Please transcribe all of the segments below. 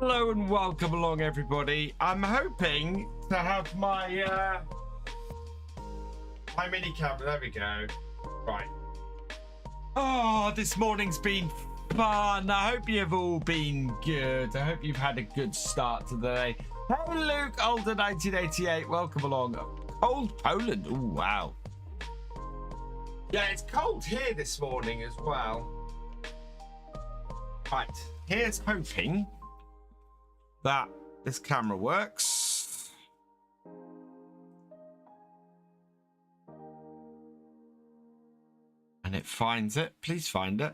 Hello and welcome along, everybody. I'm hoping to have my my mini camera. There we go. Right. Oh, this morning's been fun. I hope you've all been good. I hope you've had a good start to the day. Hey, Luke, older 1988. Welcome along. Cold Poland. Oh, wow. Yeah, it's cold here this morning as well. Right. Here's hoping that this camera works. And it finds it. Please find it.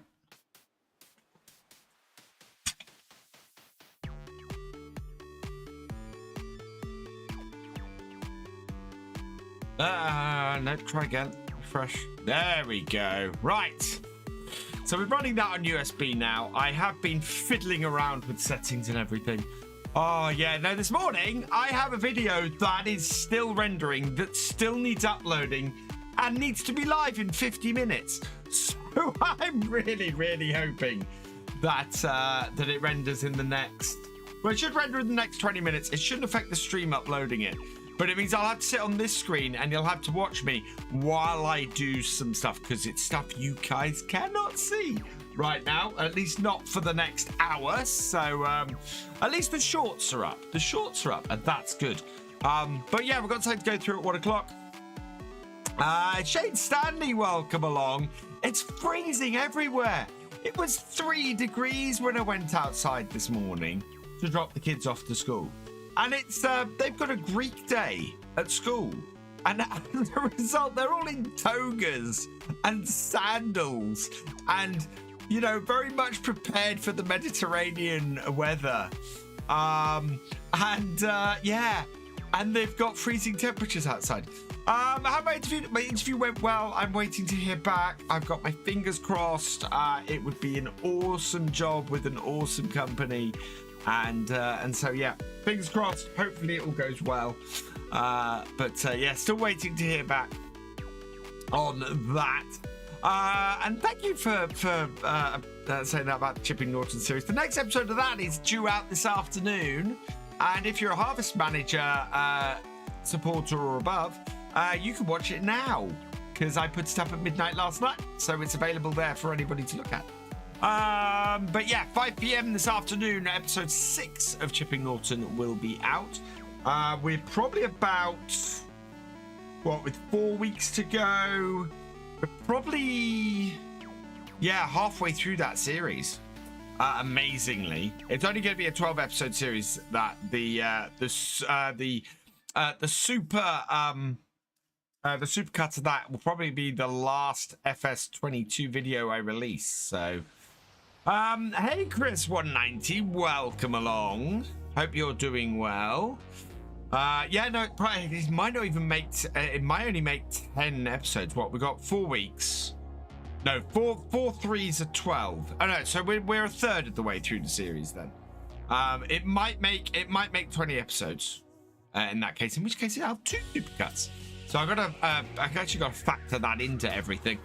No, try again. Refresh. There we go. Right. So we're running that on USB now. I have been fiddling around with settings and everything. Oh, yeah. No, this morning I have a video that is still rendering, that still needs uploading and needs to be live in 50 minutes. So I'm really hoping that that it renders in the next... Well, it should render in the next 20 minutes. It shouldn't affect the stream uploading it. But it means I'll have to sit on this screen and you'll have to watch me while I do some stuff, because it's stuff you guys cannot see right now, at least not for the next hour. So at least the shorts are up. The shorts are up, and that's good. But yeah, we've got time to go through at 1 o'clock. Shane Stanley, welcome along. It's freezing everywhere. It was 3 degrees when I went outside this morning to drop the kids off to school. And it's they've got a Greek day at school, and as a result, they're all in togas and sandals, and you know, very much prepared for the Mediterranean weather. Yeah, and they've got freezing temperatures outside. How my interview? My interview went well. I'm waiting to hear back. I've got my fingers crossed. It would be an awesome job with an awesome company. And so yeah, fingers crossed. Hopefully it all goes well. Yeah, still waiting to hear back on that. And thank you for saying that about the Chipping Norton series. The next episode of that is due out this afternoon. And if you're a Harvest Manager supporter or above, you can watch it now, because I put it up at midnight last night, so it's available there for anybody to look at. But yeah, 5 p.m. this afternoon, episode 6 of Chipping Norton will be out. We're probably about, what, with 4 weeks to go, we're probably, yeah, halfway through that series. Amazingly, it's only going to be a 12 episode series. That the super cut of that will probably be the last FS22 video I release. So hey Chris 190, welcome along. Hope you're doing well. Yeah, no, it might not even make it might only make 10 episodes. What, we got 4 weeks? No, 4 3s are 12. Oh no, so we're a third of the way through the series then. It might make 20 episodes in that case, in which case I'll have 2 supercuts. So I actually got to factor that into everything.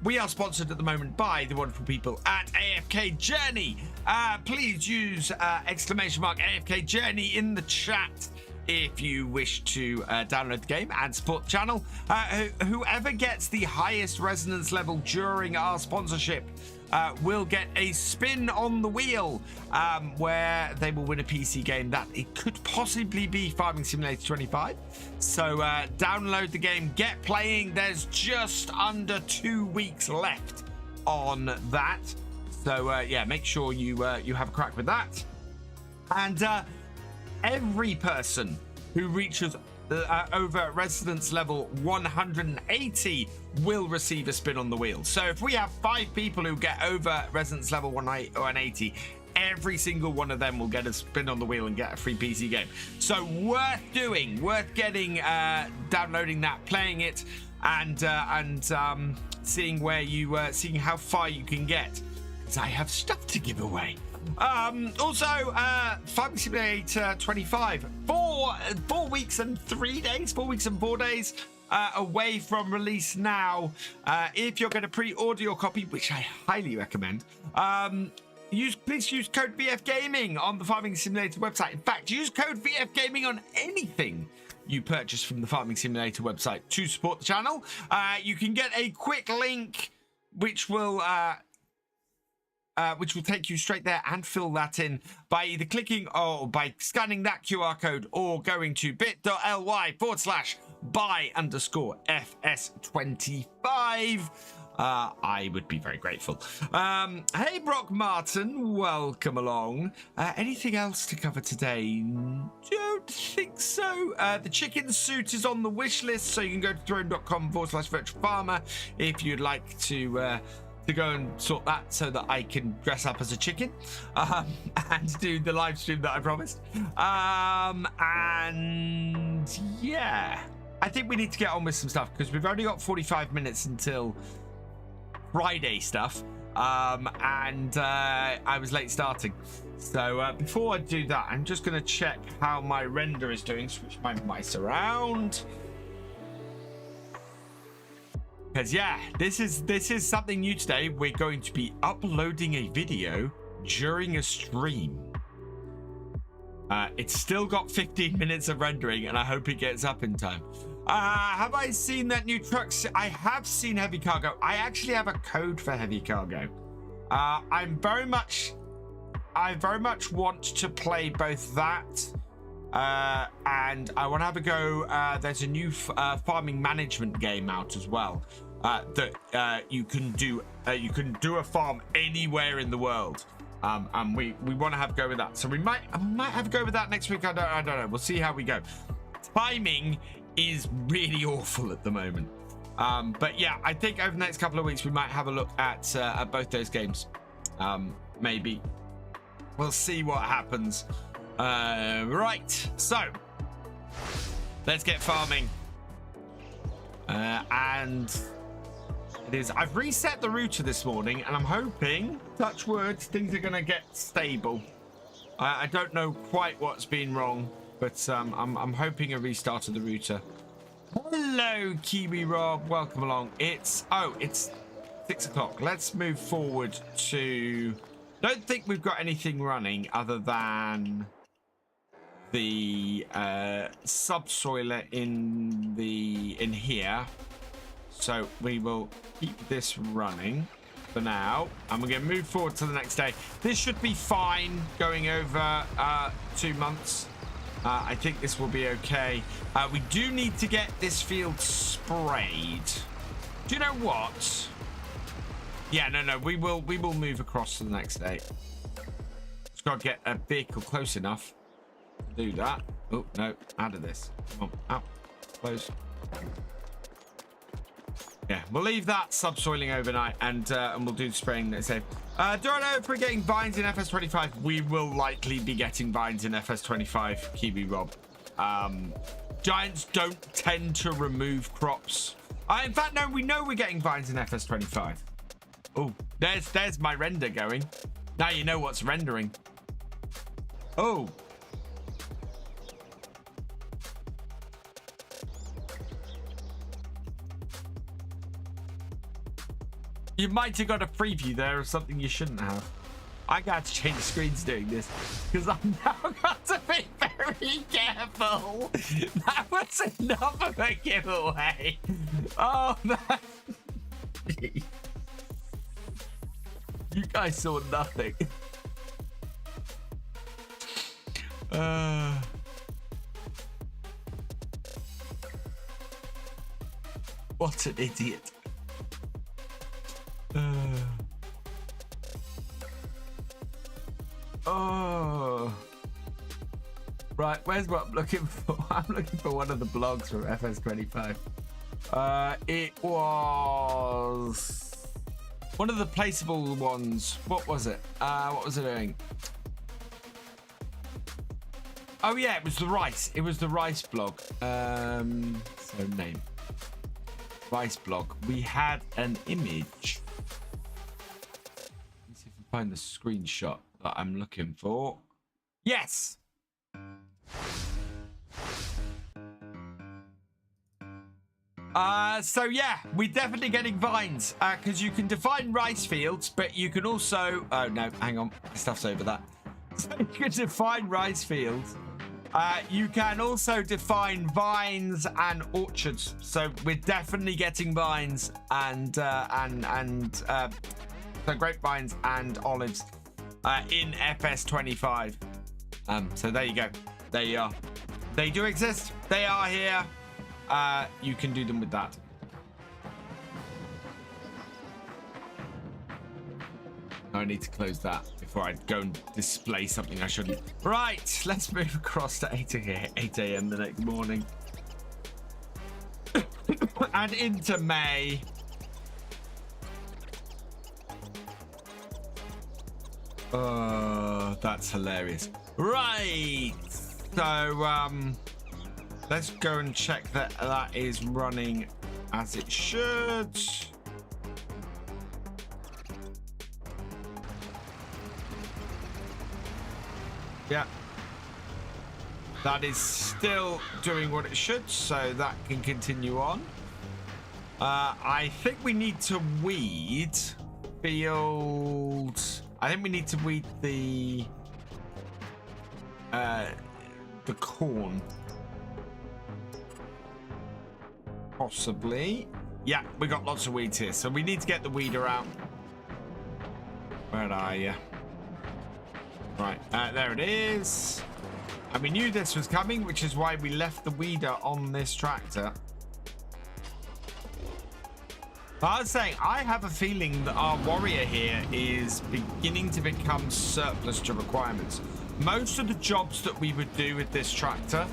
We are sponsored at the moment by the wonderful people at AFK Journey. Please use exclamation mark AFK Journey in the chat if you wish to download the game and support the channel. Whoever gets the highest resonance level during our sponsorship will get a spin on the wheel, where they will win a PC game that it could possibly be Farming Simulator 25. So download the game, get playing. There's just under 2 weeks left on that. So yeah, make sure you have a crack with that. And every person who reaches over resonance level 180 will receive a spin on the wheel. So if we have 5 people who get over resonance level 180, every single one of them will get a spin on the wheel and get a free PC game. So worth doing, worth getting, downloading that, playing it, and seeing where you seeing how far you can get, because I have stuff to give away. Also, Farming Simulator 25, 4 weeks and 3 days, 4 weeks and 4 days away from release now. If you're going to pre-order your copy, which I highly recommend, please use code VF Gaming on the Farming Simulator website. In fact, use code VF Gaming on anything you purchase from the Farming Simulator website to support the channel. You can get a quick link which will take you straight there, and fill that in by either clicking or by scanning that QR code or going to bit.ly/buy_FS25. I would be very grateful. Hey, Brock Martin, welcome along. Anything else to cover today? Don't think so. The chicken suit is on the wish list, so you can go to throne.com/virtualfarmer if you'd like to go and sort that so that I can dress up as a chicken and do the live stream that I promised. And yeah, I think we need to get on with some stuff because we've only got 45 minutes until Friday stuff, and I was late starting. So before I do that, I'm just going to check how my render is doing. Switch my mice around. Because yeah, this is something new today. We're going to be uploading a video during a stream. It's still got 15 minutes of rendering, and I hope it gets up in time. Have I seen that new truck? I have seen heavy cargo. I actually have a code for heavy cargo. I very much want to play both that, and I want to have a go. There's a new farming management game out as well. That you can do a farm anywhere in the world, and we want to have a go with that. So we might have a go with that next week. I don't know. We'll see how we go. Timing is really awful at the moment, but yeah, I think over the next couple of weeks we might have a look at both those games. Maybe we'll see what happens. Right, so let's get farming, and it is. I've reset the router this morning, and I'm hoping, touch wood, things are gonna get stable. I don't know quite what's been wrong, but I'm hoping a restart of the router. Hello, Kiwi Rob, welcome along. It's 6 o'clock. Let's move forward to. Don't think we've got anything running other than the subsoiler in here. So we will keep this running for now, and we're going to move forward to the next day. This should be fine going over 2 months. I think this will be okay. We do need to get this field sprayed. Do you know what? Yeah, no, we will move across to the next day. Just got to get a vehicle close enough to do that. Oh, no, out of this. Come on, out, close. Yeah, we'll leave that subsoiling overnight, and we'll do the spraying next day. Do I know if we're getting vines in FS25? We will likely be getting vines in FS25, Kiwi Rob. Giants don't tend to remove crops. In fact, no, we know we're getting vines in FS25. Oh, there's my render going. Now you know what's rendering. Oh. You might have got a preview there of something you shouldn't have. I got to change screens doing this because I've now got to be very careful. That was enough of a giveaway. Oh, man. You guys saw nothing. What an idiot. Oh. Right, where's what I'm looking for? I'm looking for one of the blogs from FS25. It was one of the placeable ones. What was it? What was it doing? Oh yeah, it was the rice. It was the rice blog. So name. Rice blog. We had an image. Let's see if I find the screenshot that I'm looking for. Yes. So yeah, we're definitely getting vines because you can define rice fields, but you can also, oh no, hang on, stuff's over that. So you can define rice fields. You can also define vines and orchards. So we're definitely getting vines and so grapevines and olives in FS25. So there you go. There you are. They do exist. They are here. You can do them with that. I need to close that before I go and display something I shouldn't. Right, let's move across to 8 a.m. the next morning. And into May. Oh, that's hilarious. Right. So, let's go and check that that is running as it should. Yeah. That is still doing what it should, so that can continue on. I think we need to weed field. I think we need to weed the corn. Possibly. Yeah, we got lots of weeds here, so we need to get the weeder out. Where are you? Right, there it is. And we knew this was coming, which is why we left the weeder on this tractor. I was saying, I have a feeling that our warrior here is beginning to become surplus to requirements. Most of the jobs that we would do with this tractor,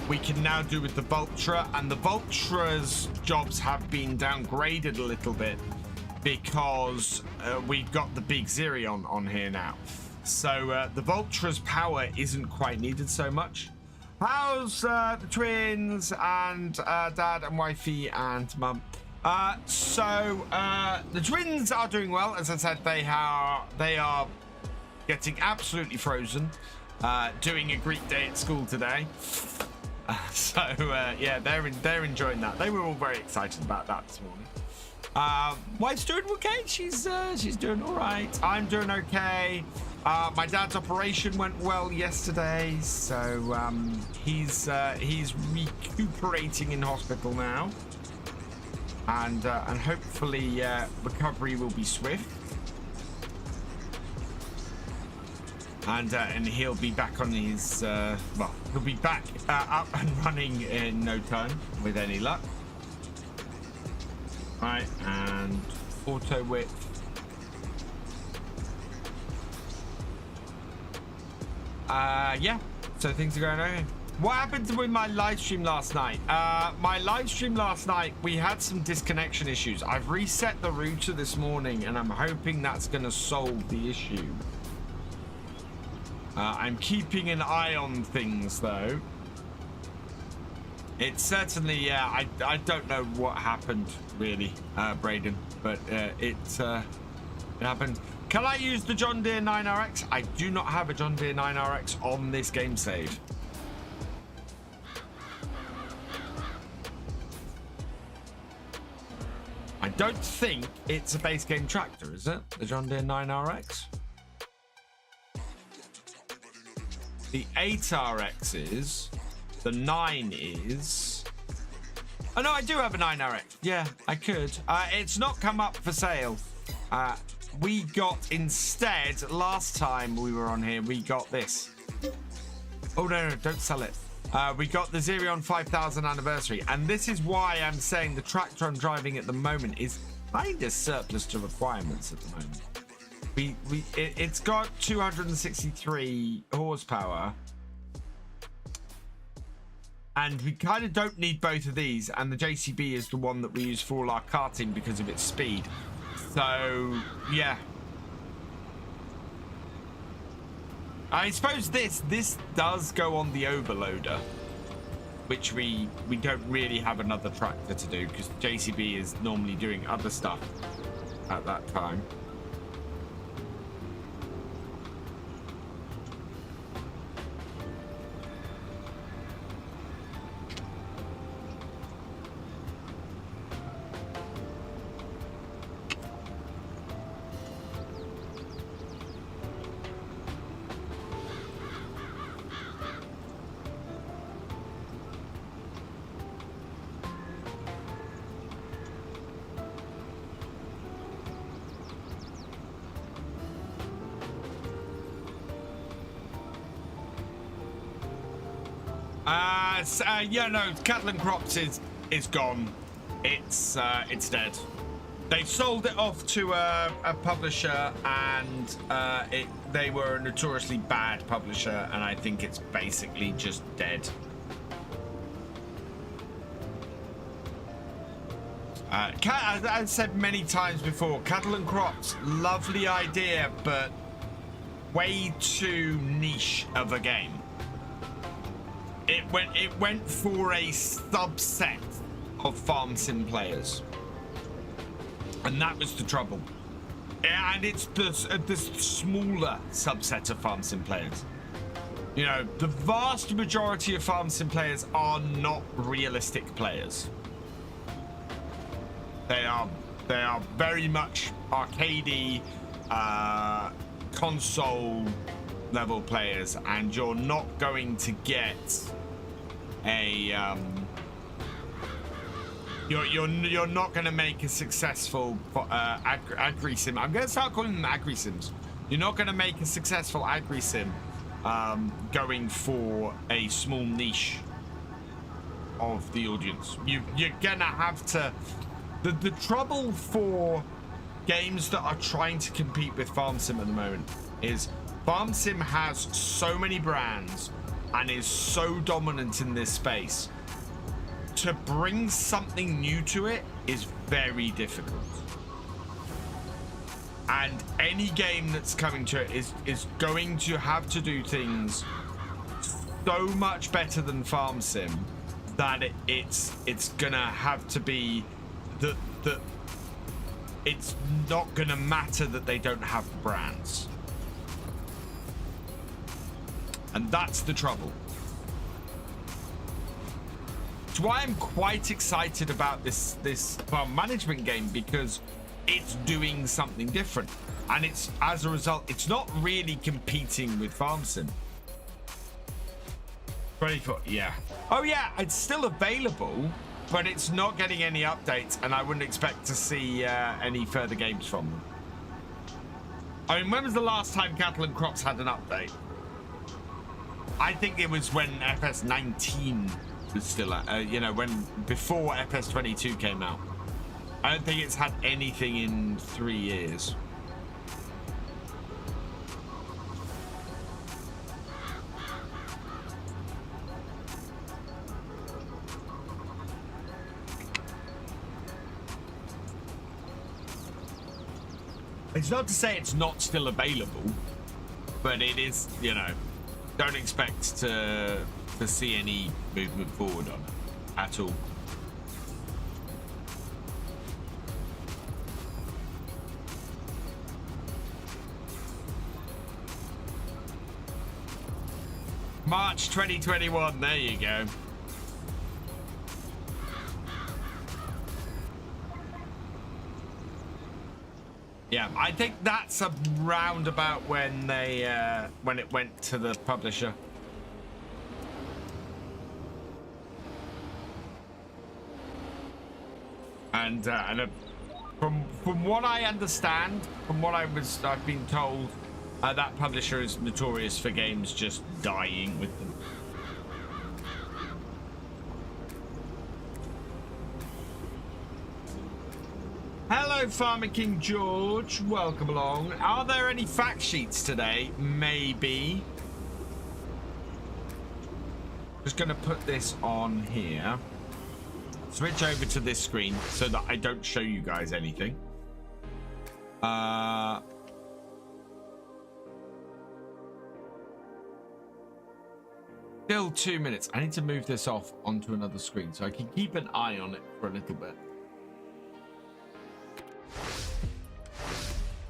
we can now do with the Vulture, and the Vulture's jobs have been downgraded a little bit because we've got the big Zerion on here now. So the Vulture's power isn't quite needed so much. How's the twins and dad and wifey and mum? So the twins are doing well. As I said, they are getting absolutely frozen, doing a Greek day at school today. Yeah, they're enjoying that. They were all very excited about that this morning. Wife's doing okay. She's doing all right. I'm doing okay. My dad's operation went well yesterday, so he's recuperating in hospital now, and hopefully recovery will be swift, and he'll be back on his well, he'll be back up and running in no time with any luck. Right, and auto whip. Yeah, so things are going okay. What happened with my live stream last night? My live stream last night, we had some disconnection issues. I've reset the router this morning, and I'm hoping that's going to solve the issue. I'm keeping an eye on things, though. It's certainly, yeah, I don't know what happened, really, Braden, but it happened. Can I use the John Deere 9RX? I do not have a John Deere 9RX on this game save. I don't think it's a base game tractor, is it? The John Deere 9RX? The 8RX is. The 9 is. Oh, no, I do have a 9RX. Yeah, I could. It's not come up for sale. We got instead, last time we were on here, we got this. Oh, no, don't sell it. We got the Zerion 5000 anniversary. And this is why I'm saying the tractor I'm driving at the moment is kind of surplus to requirements at the moment. It's got 263 horsepower. And we kind of don't need both of these. And the JCB is the one that we use for all our karting because of its speed. So, yeah. I suppose this does go on the overloader, which we don't really have another tractor to do because the JCB is normally doing other stuff at that time. Yeah, no, Cattle and Crops is gone. It's dead. They sold it off to a publisher, and they were a notoriously bad publisher, and I think it's basically just dead. As I've said many times before, Cattle and Crops, lovely idea, but way too niche of a game. It went for a subset of farm sim players, and that was the trouble. And it's the smaller subset of farm sim players. You know, the vast majority of farm sim players are not realistic players. They are very much arcadey, console level players, and you're not going to get a you're not going to make a successful agri-sim. I'm going to start calling them agri-sims. You're not going to make a successful agri-sim going for a small niche of the audience. You're going to have to. The trouble for games that are trying to compete with farm sim at the moment is farm sim has so many brands and is so dominant in this space. To bring something new to it is very difficult. And any game that's coming to it is going to have to do things so much better than farm sim that it's gonna have to be that it's not gonna matter that they don't have brands. And that's the trouble. That's why I'm quite excited about this farm management game, because it's doing something different, and it's, as a result, it's not really competing with farm sim. 24, yeah. Oh yeah, it's still available, but it's not getting any updates, and I wouldn't expect to see any further games from them. I mean, when was the last time Cattle and Crops had an update? I think it was when FS19 was still, you know, before FS22 came out. I don't think it's had anything in 3 years. It's not to say it's not still available, but it is, you know, don't expect to see any movement forward on it at all. March 2021, there you go. Yeah, I think that's around about when they when it went to the publisher. And from what I understand, from what I've been told, that publisher is notorious for games just dying with them. Hello, Farmer King George. Welcome along. Are there any fact sheets today? Maybe. Just going to put this on here. Switch over to this screen so that I don't show you guys anything. Still 2 minutes. I need to move this off onto another screen so I can keep an eye on it for a little bit.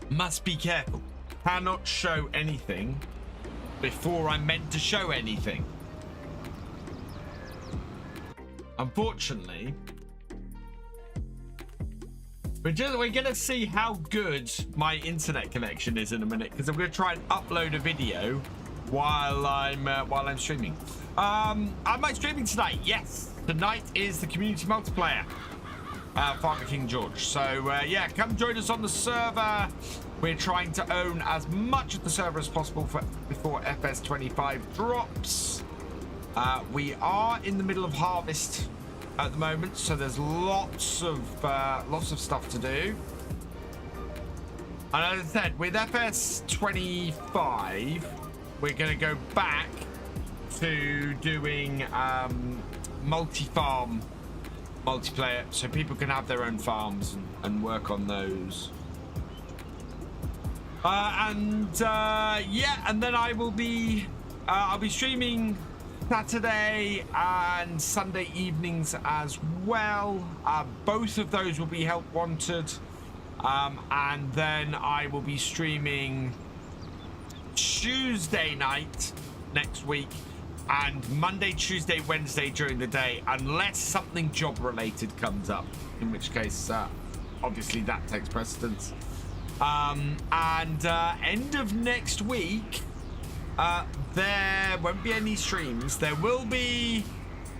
Must be careful. Cannot show anything before I'm meant to show anything. Unfortunately, we're gonna see how good my internet connection is in a minute, because I'm gonna try and upload a video while I'm streaming. Am I streaming tonight? Yes, tonight is the community multiplayer. Farmer King George. So yeah, come join us on the server. We're trying to own as much of the server as possible before FS25 drops. We are in the middle of harvest at the moment, so there's lots of stuff to do. And as I said, with FS25, we're going to go back to doing multi-farm multiplayer, so people can have their own farms and work on those. Yeah, and then I'll be streaming Saturday and Sunday evenings as well. Both of those will be help wanted. And then I will be streaming Tuesday night next week and Monday, Tuesday, Wednesday during the day, unless something job related comes up, in which case obviously that takes precedence. End of next week, there won't be any streams. There will be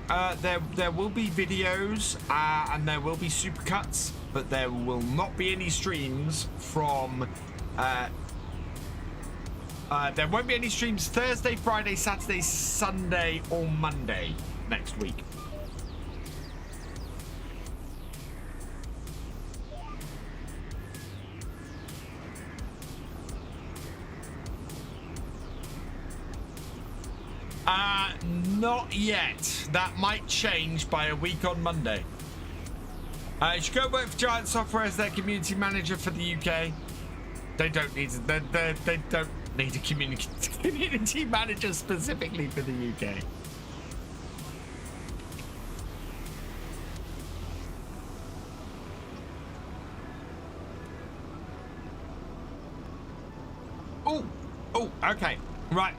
there will be videos and there will be supercuts, but there will not be any streams from there won't be any streams Thursday, Friday, Saturday, Sunday, or Monday next week. Not yet. That might change by a week on Monday. You should go work for Giant Software as their community manager for the UK. They don't need they don't need a community manager specifically for the UK. Oh, okay, right.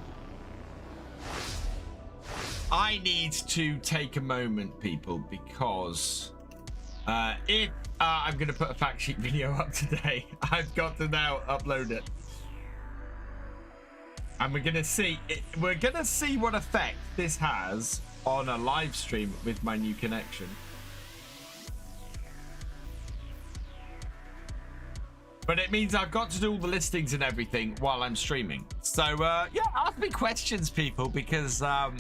I need to take a moment, people, because if I'm going to put a fact sheet video up today, I've got to now upload it. And we're going to see what effect this has on a live stream with my new connection. But it means I've got to do all the listings and everything while I'm streaming. So, yeah, ask me questions, people, because my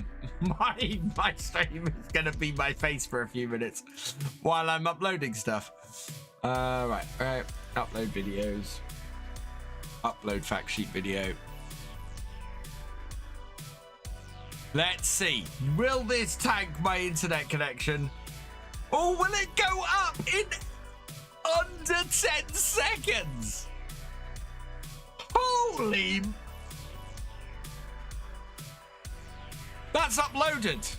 stream is going to be my face for a few minutes while I'm uploading stuff. Right. Upload videos. Upload fact sheet video. Let's see. Will this tank my internet connection? Or will it go up in under 10 seconds? Holy... That's uploaded.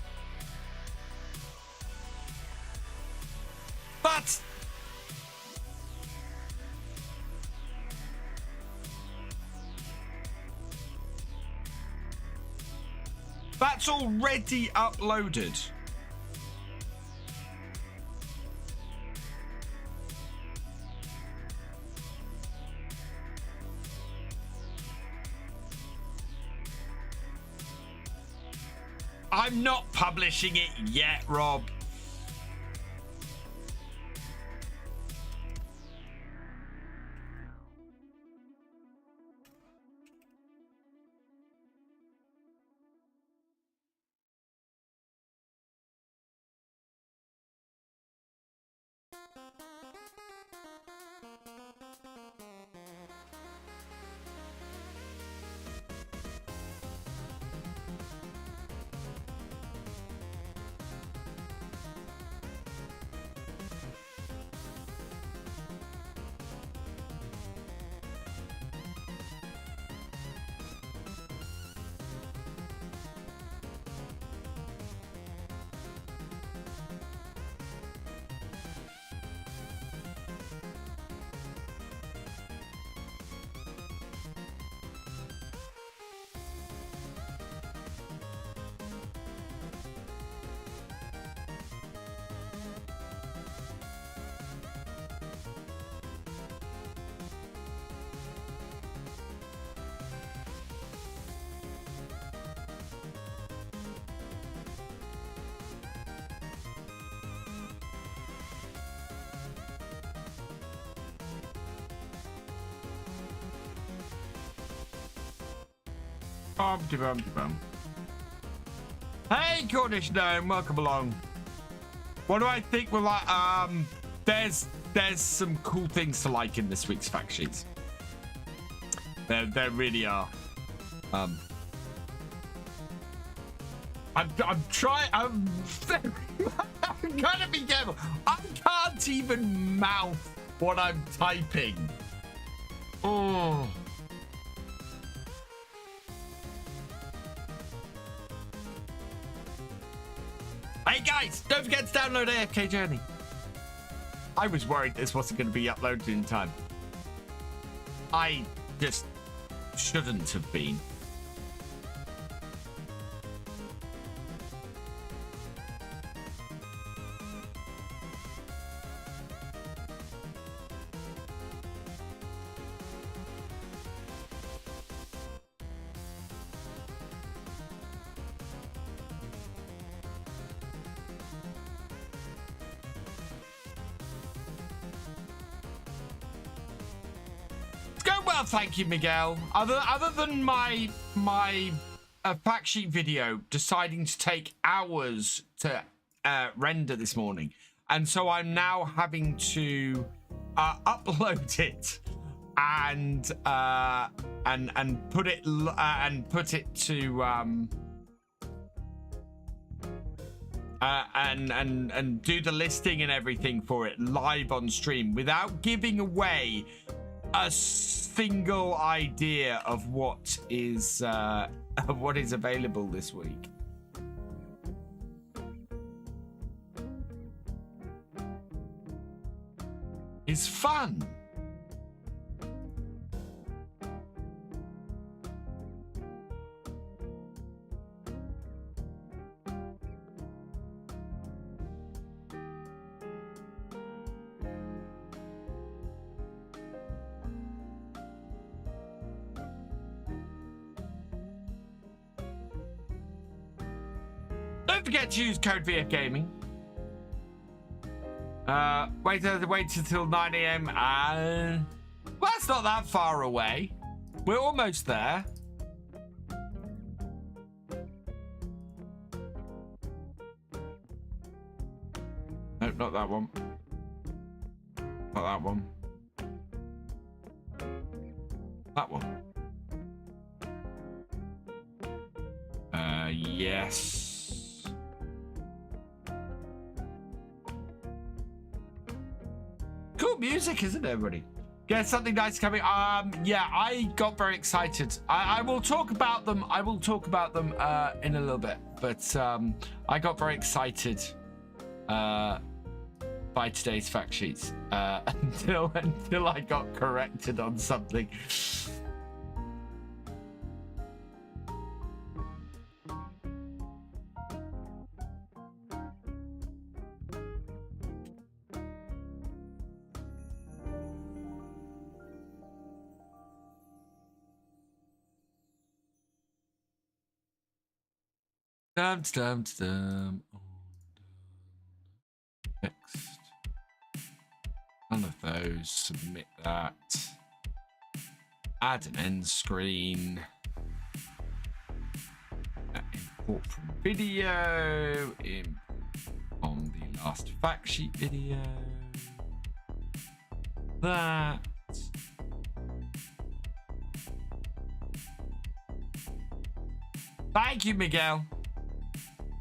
That's already uploaded. I'm not publishing it yet, Rob. Hey, Cornish Gnome, welcome along. What do I think? Well, there's some cool things to like in this week's fact sheets. There really are. I'm trying. I'm gotta be careful. I can't even mouth what I'm typing. Oh. Hey guys, don't forget to download AFK Journey. I was worried this wasn't going to be uploaded in time. I just shouldn't have been. Well, thank you, Miguel. Other than my fact sheet video deciding to take hours to render this morning, and so I'm now having to upload it and put it to and do the listing and everything for it live on stream without giving away a single idea of what is available this week. It's fun. Don't forget to use code VF Gaming. Wait until 9 AM. Well, it's not that far away. We're almost there. Nope, not that one. Not that one. That one. Yes. Cool music, isn't it, everybody? Yeah, something nice coming. Yeah, I got very excited. I will talk about them. I will talk about them in a little bit. But I got very excited by today's fact sheets until I got corrected on something. Next. None of those. Submit that. Add an end screen. Import from video. Import on the last fact sheet video. That. Thank you, Miguel.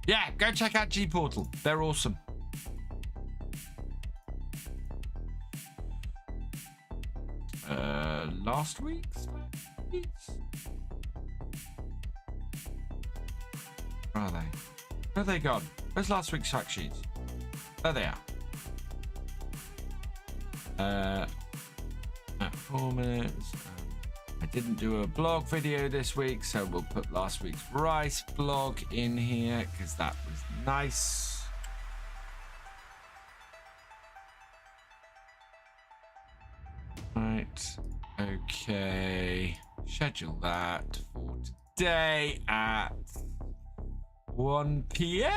Yeah, go check out G Portal. They're awesome. Last week's fact sheets? Where are they? Where are they gone? Where's last week's fact sheets? There they are. Performance. I didn't do a blog video this week, so we'll put last week's rice blog in here because that was nice. Right. Okay. Schedule that for today at 1 PM,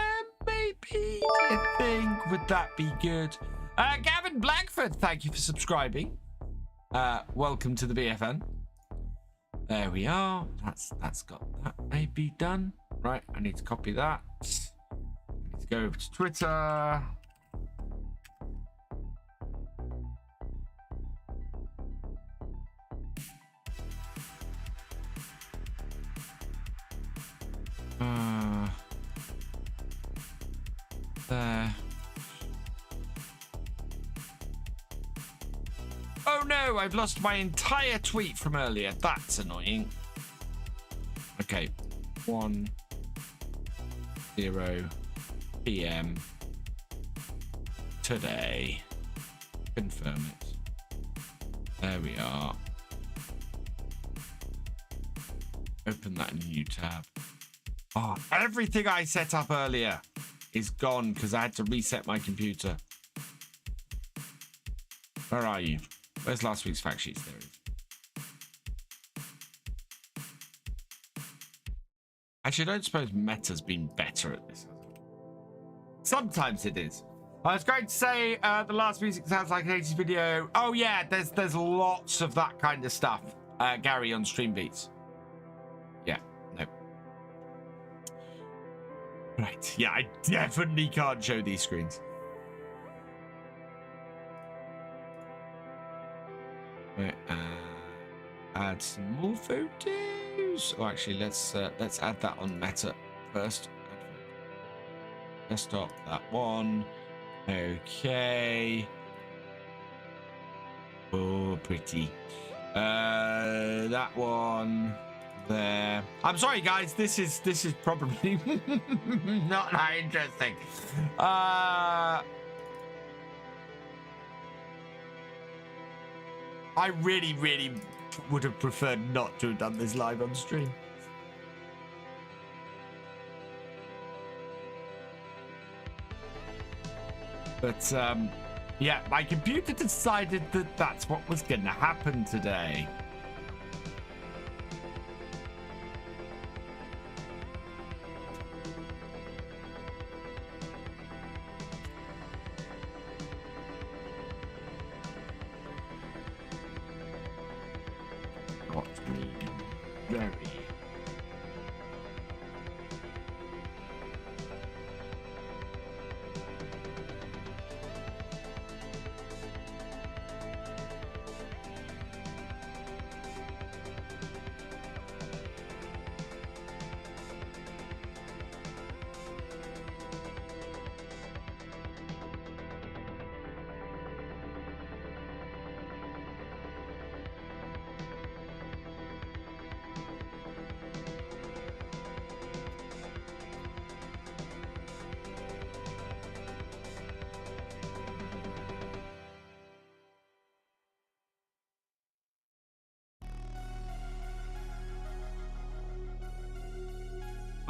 maybe, I think. Would that be good? Gavin Blackford, thank you for subscribing. Welcome to the BFN. There we are. That's got that maybe done. Right, I need to copy that. Let's go over to Twitter. There. Oh no, I've lost my entire tweet from earlier. That's annoying. Okay. 1:0 p.m. today. Confirm it. There we are. Open that in a new tab. Oh, everything I set up earlier is gone because I had to reset my computer. Where are you? Where's last week's fact sheets? There it is. Actually, I don't suppose Meta's been better at this. Sometimes it is. I was going to say the last music sounds like an 80s video. Oh yeah, there's lots of that kind of stuff. Gary on Stream Beats. Yeah, no. Right, yeah, I definitely can't show these screens. Right, add some more photos. Oh, actually, let's add that on Meta first. Desktop, that one. Okay. Oh, pretty. That one there. I'm sorry, guys. This is probably not that interesting. I really would have preferred not to have done this live on stream. But yeah, my computer decided that that's what was going to happen today. Very.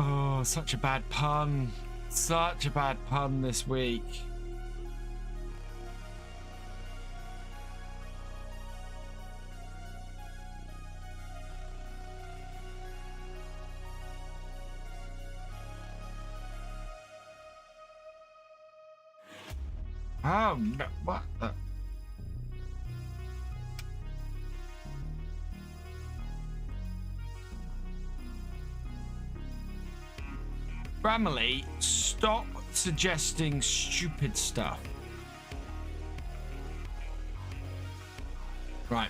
Oh, such a bad pun. Such a bad pun this week. Oh, no, what the? Family, stop suggesting stupid stuff. Right.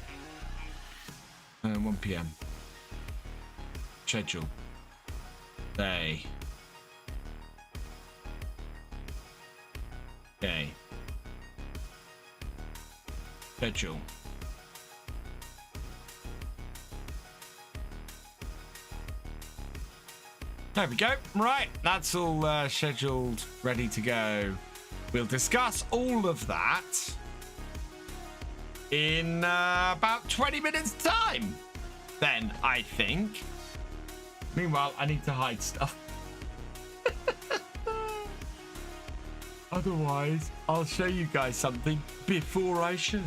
1 p.m. Schedule. Day. Okay. Schedule. There we go. Right, that's all scheduled, ready to go. We'll discuss all of that in about 20 minutes time. Then, I think. Meanwhile, I need to hide stuff. Otherwise, I'll show you guys something before I should.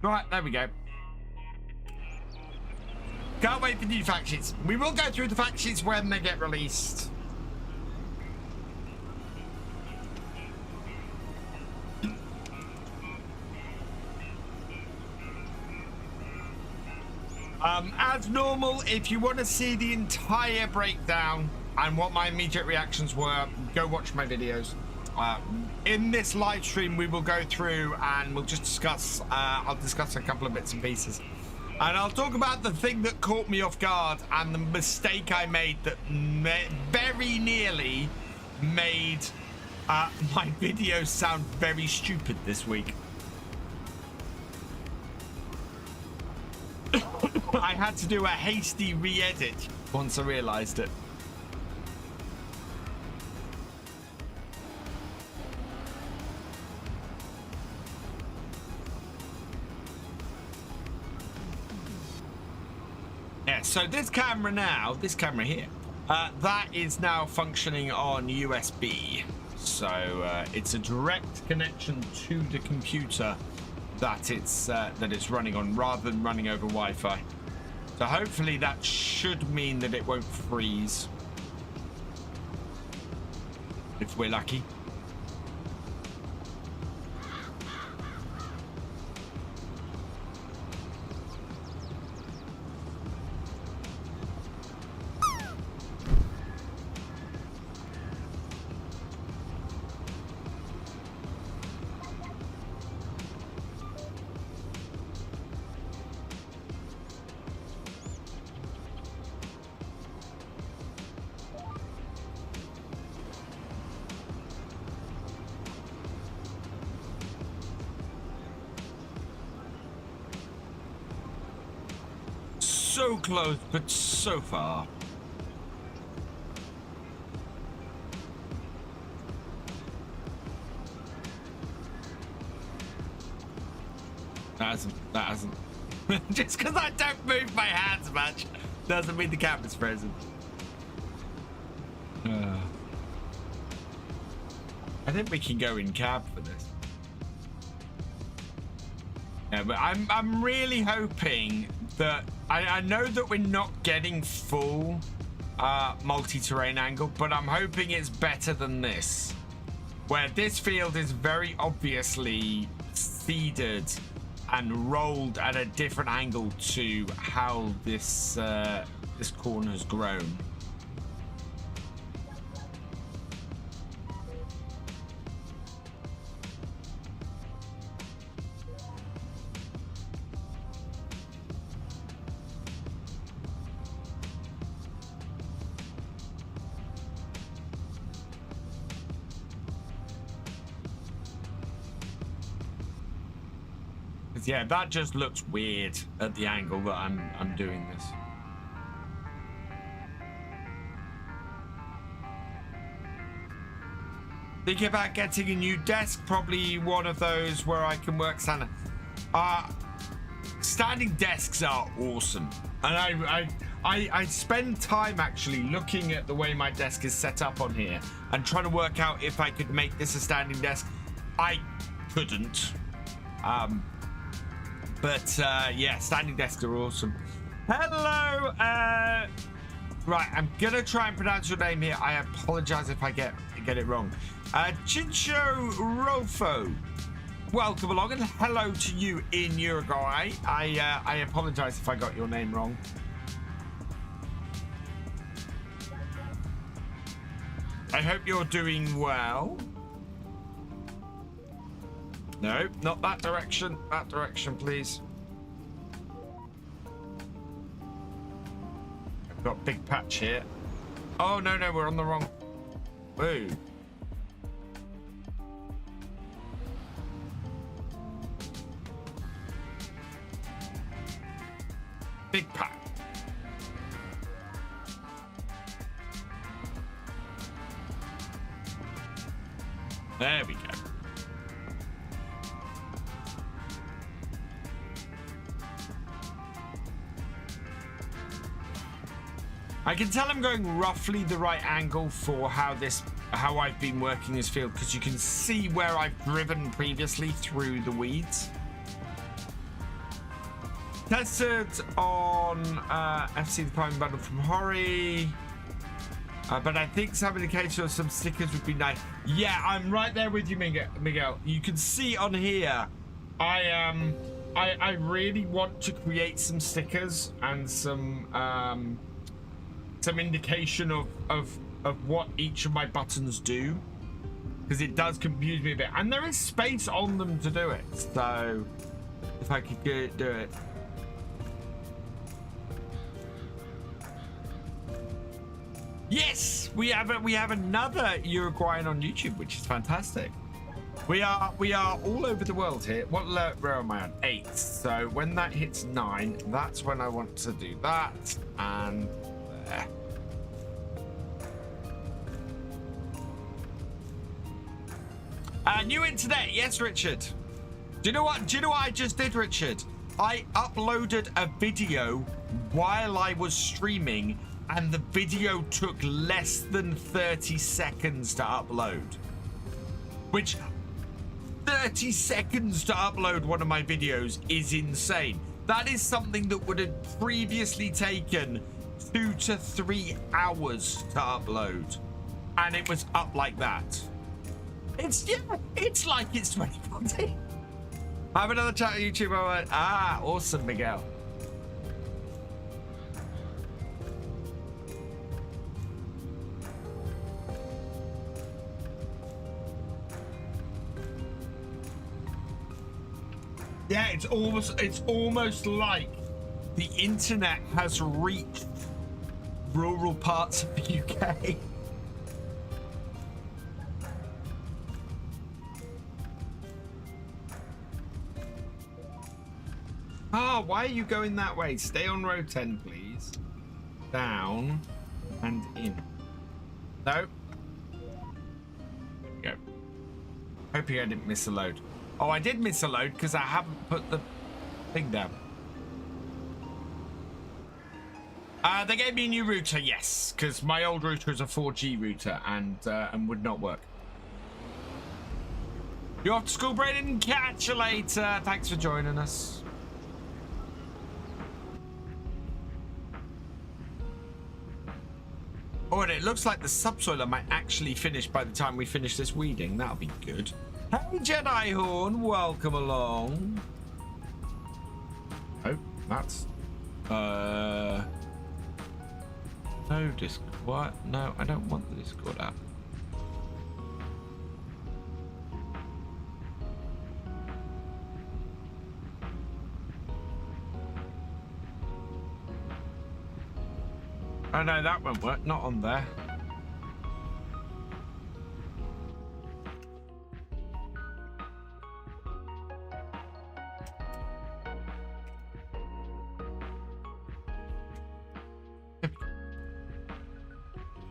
Right, there we go. Can't wait for new fact sheets. We will go through the fact sheets when they get released. As normal, if you want to see the entire breakdown and what my immediate reactions were, go watch my videos. In this live stream, we will go through and we'll just discuss, I'll discuss a couple of bits and pieces. And I'll talk about the thing that caught me off guard and the mistake I made that very nearly made my videos sound very stupid this week. I had to do a hasty re-edit once I realized it. Yeah, so this camera now, this camera here, that is now functioning on USB. So it's a direct connection to the computer that it's running on, rather than running over Wi-Fi. So hopefully that should mean that it won't freeze, if we're lucky. So close, but so far. That hasn't. Just because I don't move my hands much doesn't mean the camera's frozen. I think we can go in cab for this. Yeah, but I'm really hoping that I know that we're not getting full multi-terrain angle, but I'm hoping it's better than this, where this field is very obviously seeded and rolled at a different angle to how this this corn has grown. Yeah, that just looks weird at the angle that I'm doing this. Thinking about getting a new desk, probably one of those where I can work standing. Standing desks are awesome, and I spend time actually looking at the way my desk is set up on here and trying to work out if I could make this a standing desk. I couldn't. But yeah, standing desks are awesome. Hello. Right, I'm gonna try and pronounce your name here. I apologize if I get it wrong. Chincho Rolfo, welcome along, and hello to you in Uruguay. I apologize if I got your name wrong. I hope you're doing well. No, not that direction. That direction, please. I've got big patch here. Oh, no, we're on the wrong. Whoa. Big patch. There we go. I can tell I'm going roughly the right angle for how I've been working this field, because you can see where I've driven previously through the weeds. Tested on FC the Prime bundle from Horry, but I think some indication of some stickers would be nice. Yeah, I'm right there with you, Miguel. You can see on here, I I really want to create some stickers and some indication of what each of my buttons do, because it does confuse me a bit, and there is space on them to do it. So if I could do it. Yes, we have another Uruguayan on YouTube, which is fantastic. We are all over the world here. What row am I on? 8. So when that hits 9, that's when I want to do that. And there. New internet, yes, Richard. Do you know what I just did, Richard? I uploaded a video while I was streaming, and the video took less than 30 seconds to upload. Which 30 seconds to upload one of my videos is insane. That is something that would have previously taken 2 to 3 hours to upload, and it was up like that. It's like it's 2014. I have another chat on YouTube. I went, awesome, Miguel. Yeah, it's almost like the internet has reached rural parts of the UK. Why are you going that way? Stay on row 10, please. Down and in. No. There we go. Hoping I didn't miss a load. Oh, I did miss a load because I haven't put the thing down. They gave me a new router, yes, because my old router is a 4G router and would not work. You're off to school, Brayden. Catch you later. Thanks for joining us. Oh, and it looks like the subsoiler might actually finish by the time we finish this weeding. That'll be good. Hey, Jedi Horn, welcome along. Oh, that's... No Discord. What? No, I don't want the Discord app. Oh no, that won't work. Not on there.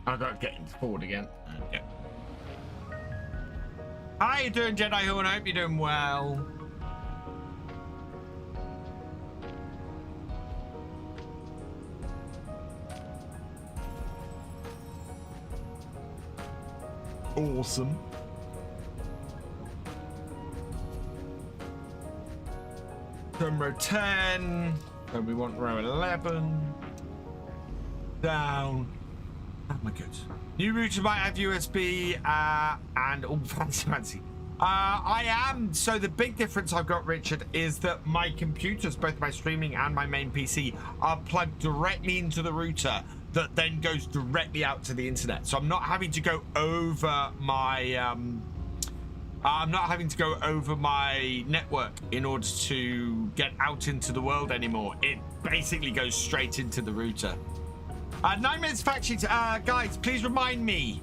I've got to get him forward again. Okay. How you doing, Jedi Horn? I hope you're doing well. Awesome. From row 10, then we want row 11. Down. Oh my god. New router might have USB and all fancy. So the big difference I've got, Richard, is that my computers, both my streaming and my main PC, are plugged directly into the router that then goes directly out to the internet. So I'm not having to go over my network in order to get out into the world anymore. It basically goes straight into the router. 9 minutes fact sheet. Guys, please remind me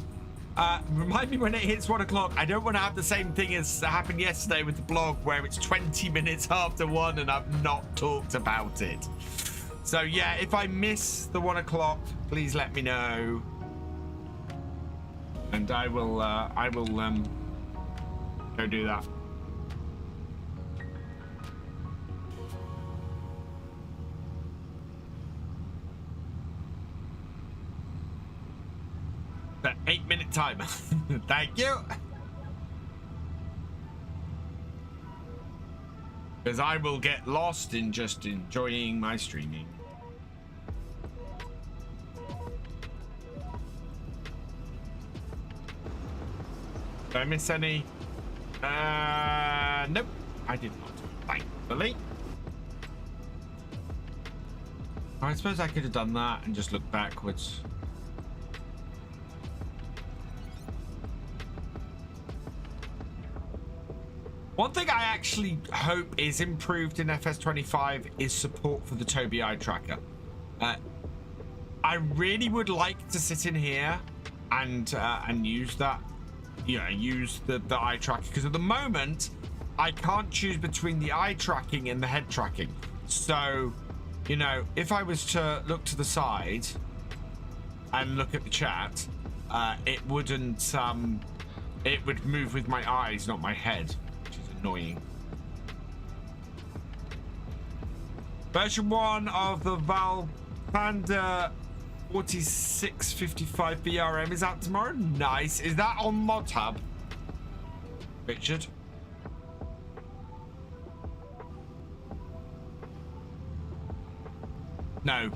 when it hits 1 o'clock. I don't want to have the same thing as happened yesterday with the blog where it's 20 minutes after 1 and I've not talked about it. So yeah, if I miss the 1 o'clock, please let me know, and I will go do that. The 8-minute timer. Thank you. Because I will get lost in just enjoying my streaming. Did I miss any? Nope, I did not. Thankfully. I suppose I could have done that and just looked backwards. One thing I actually hope is improved in FS25 is support for the Tobii eye tracker. I really would like to sit in here and use that, use the eye tracker, because at the moment I can't choose between the eye tracking and the head tracking. So, if I was to look to the side and look at the chat, it wouldn't. It would move with my eyes, not my head. Annoying. Version 1 of the Valpanda 4655 BRM is out tomorrow. Nice. Is that on Mod Hub, Richard? No.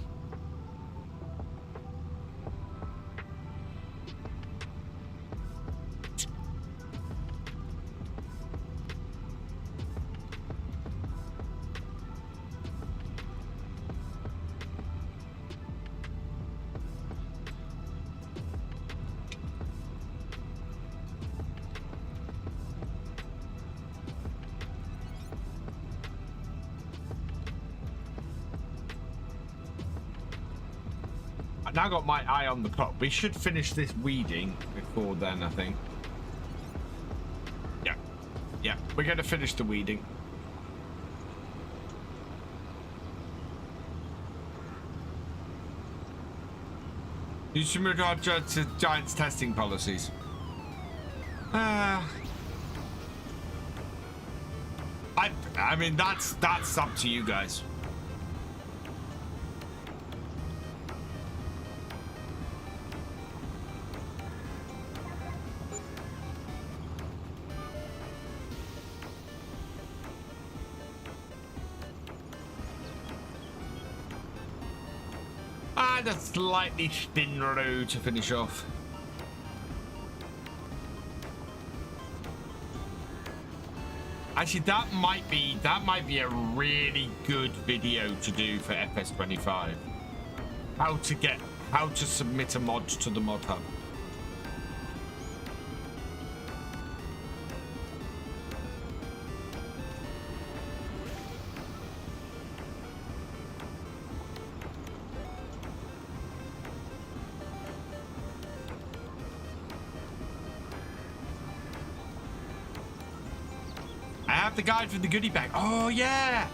I've now got my eye on the clock. We should finish this weeding before then, I think. Yeah, we're going to finish the weeding. You should move on to Giants testing policies. I mean, that's up to you guys. A slightly thin road to finish off. Actually, that might be a really good video to do for FS25. How to submit a mod to the Mod Hub. The guide for the goodie bag. Oh yeah,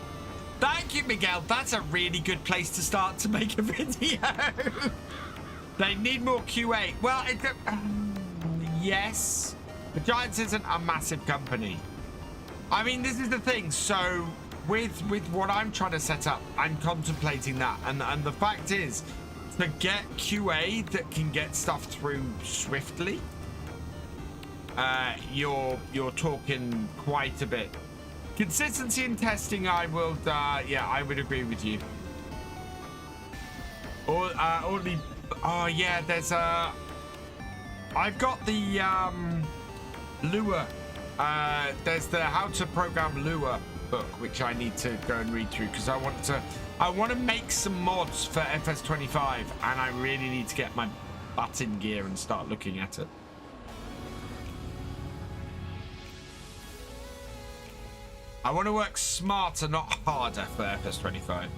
thank you, Miguel. That's a really good place to start to make a video. They need more QA. Well, yes, the Giants isn't a massive company. I mean, this is the thing. So with what I'm trying to set up, I'm contemplating that, and the fact is, to get QA that can get stuff through swiftly, you're talking quite a bit. Consistency in testing, I will, yeah, I would agree with you. Or, only, oh yeah, there's I've got the, Lua, there's the How to Program Lua book, which I need to go and read through, because I want to make some mods for FS25, and I really need to get my butt in gear and start looking at it. I want to work smarter, not harder for FS25.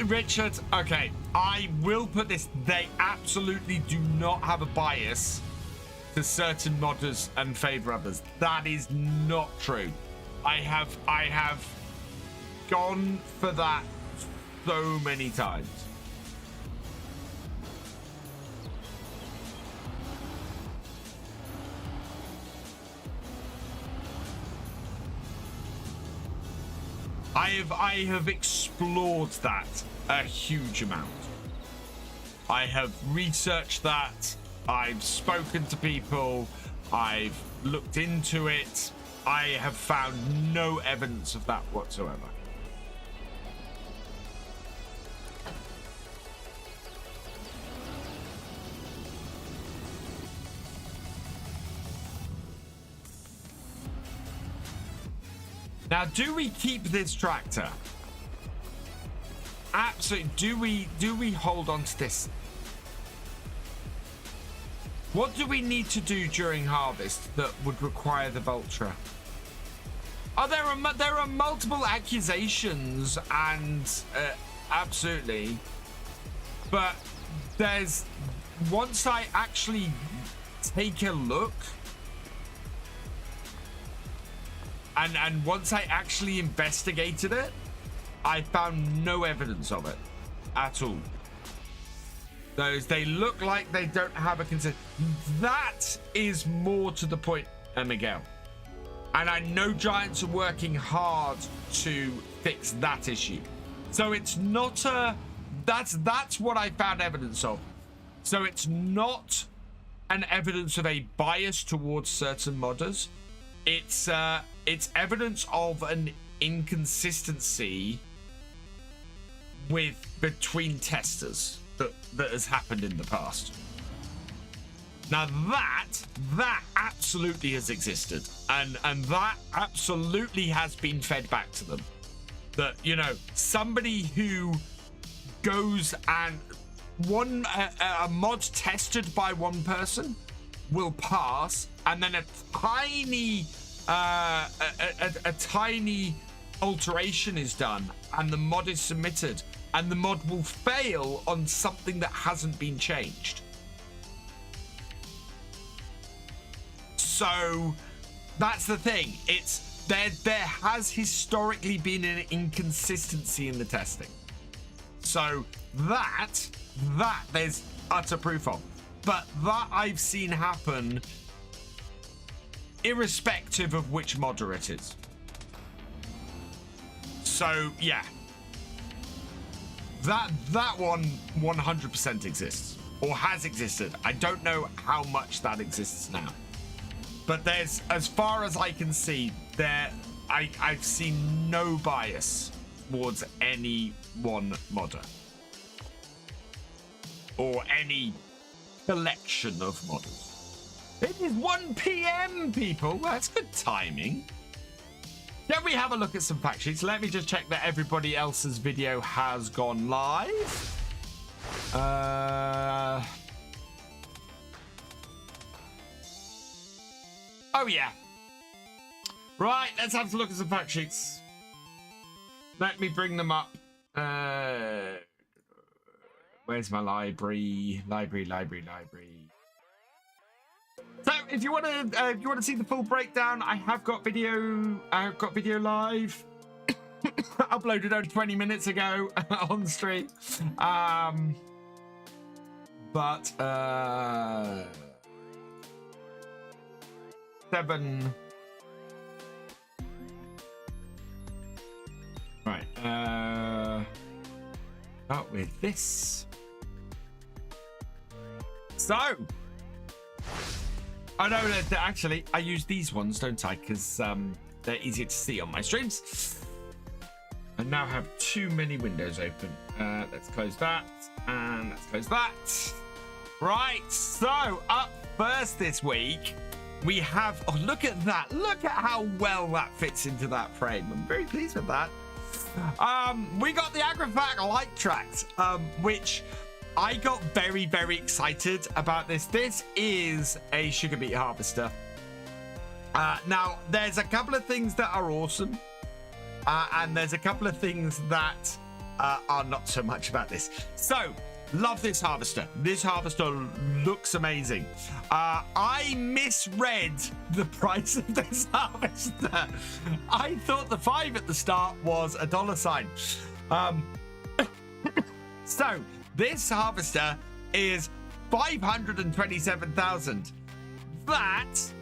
Richard, okay, I will put this. They absolutely do not have a bias to certain modders and favor others. That is not true. I have gone for that so many times. I have explored that a huge amount. I have researched that. I've spoken to people. I've looked into it. I have found no evidence of that whatsoever. Now, do we keep this tractor? absolutely. Do we hold on to this? What do we need to do during harvest that would require the Vulture? Oh, there are multiple accusations, and absolutely, but there's once I actually take a look, and once I actually investigated it, I found no evidence of it at all. They look like they don't have a consent. That is more to the point, Miguel. And I know Giants are working hard to fix that issue. So it's not a... That's what I found evidence of. So it's not an evidence of a bias towards certain modders. It's evidence of an inconsistency between testers that has happened in the past. Now that absolutely has existed, and that absolutely has been fed back to them. That, you know, somebody who goes and a mod tested by one person will pass, and then a tiny alteration is done, and the mod is submitted, and the mod will fail on something that hasn't been changed. So that's the thing. It's there has historically been an inconsistency in the testing. So that there's utter proof of. But that I've seen happen irrespective of which modder it is. So yeah. That one 100% exists, or has existed. I don't know how much that exists now. But there's, as far as I can see, I've seen no bias towards any one modder. Or any collection of modders. It is 1 PM, people. That's good timing. Can we have a look at some fact sheets? Let me just check that everybody else's video has gone live. Oh, yeah. Right, let's have a look at some fact sheets. Let me bring them up. Where's my library? Library. So, if you want to see the full breakdown, I have got video. I've got video live, uploaded only 20 minutes ago on stream. But 7. Right. Start with this. So. Oh no, actually, I use these ones, don't I? Because they're easier to see on my streams. I now have too many windows open. Let's close that, and let's close that. Right, so up first this week, we have... Oh, look at that. Look at how well that fits into that frame. I'm very pleased with that. We got the AgroVac light tract, which... I got very, very excited about this. This is a sugar beet harvester. Now, there's a couple of things that are awesome. And there's a couple of things that are not so much about this. So, love this harvester. This harvester looks amazing. I misread the price of this harvester. I thought the 5 at the start was a $sign. So, this harvester is 527,000. That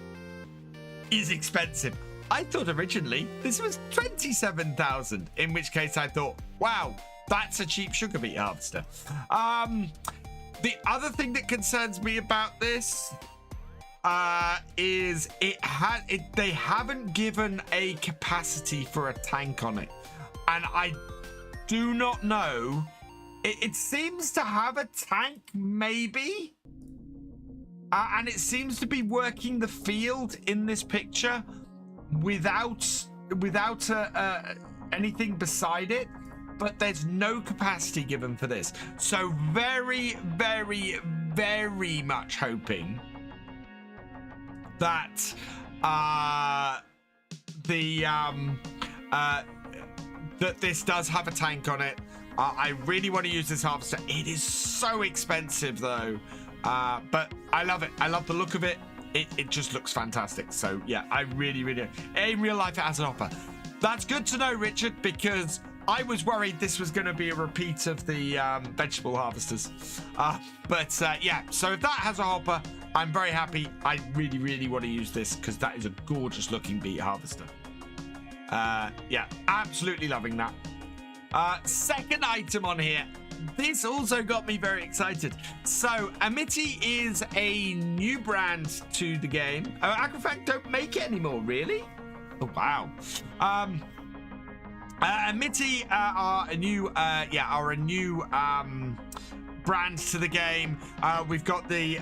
is expensive. I thought originally this was 27,000, in which case I thought, wow, that's a cheap sugar beet harvester. The other thing that concerns me about this is they haven't given a capacity for a tank on it, and I do not know. It seems to have a tank, maybe, and it seems to be working the field in this picture without anything beside it. but there's no capacity given for this. So very, very, very much hoping that that this does have a tank on it. I really want to use this harvester. It is so expensive though, but I love it. I love the look of it. It just looks fantastic. So yeah, I really, really, in real life it has an offer. That's good to know, Richard, because I was worried this was going to be a repeat of the vegetable harvesters. But yeah, so if that has a hopper, I'm very happy. I really, really want to use this because that is a gorgeous looking beet harvester. Yeah, absolutely loving that. Second item on here. This also got me very excited. So Amity is a new brand to the game. AgroVation don't make it anymore, really? Oh, wow. Amity are a new brand to the game. We've got the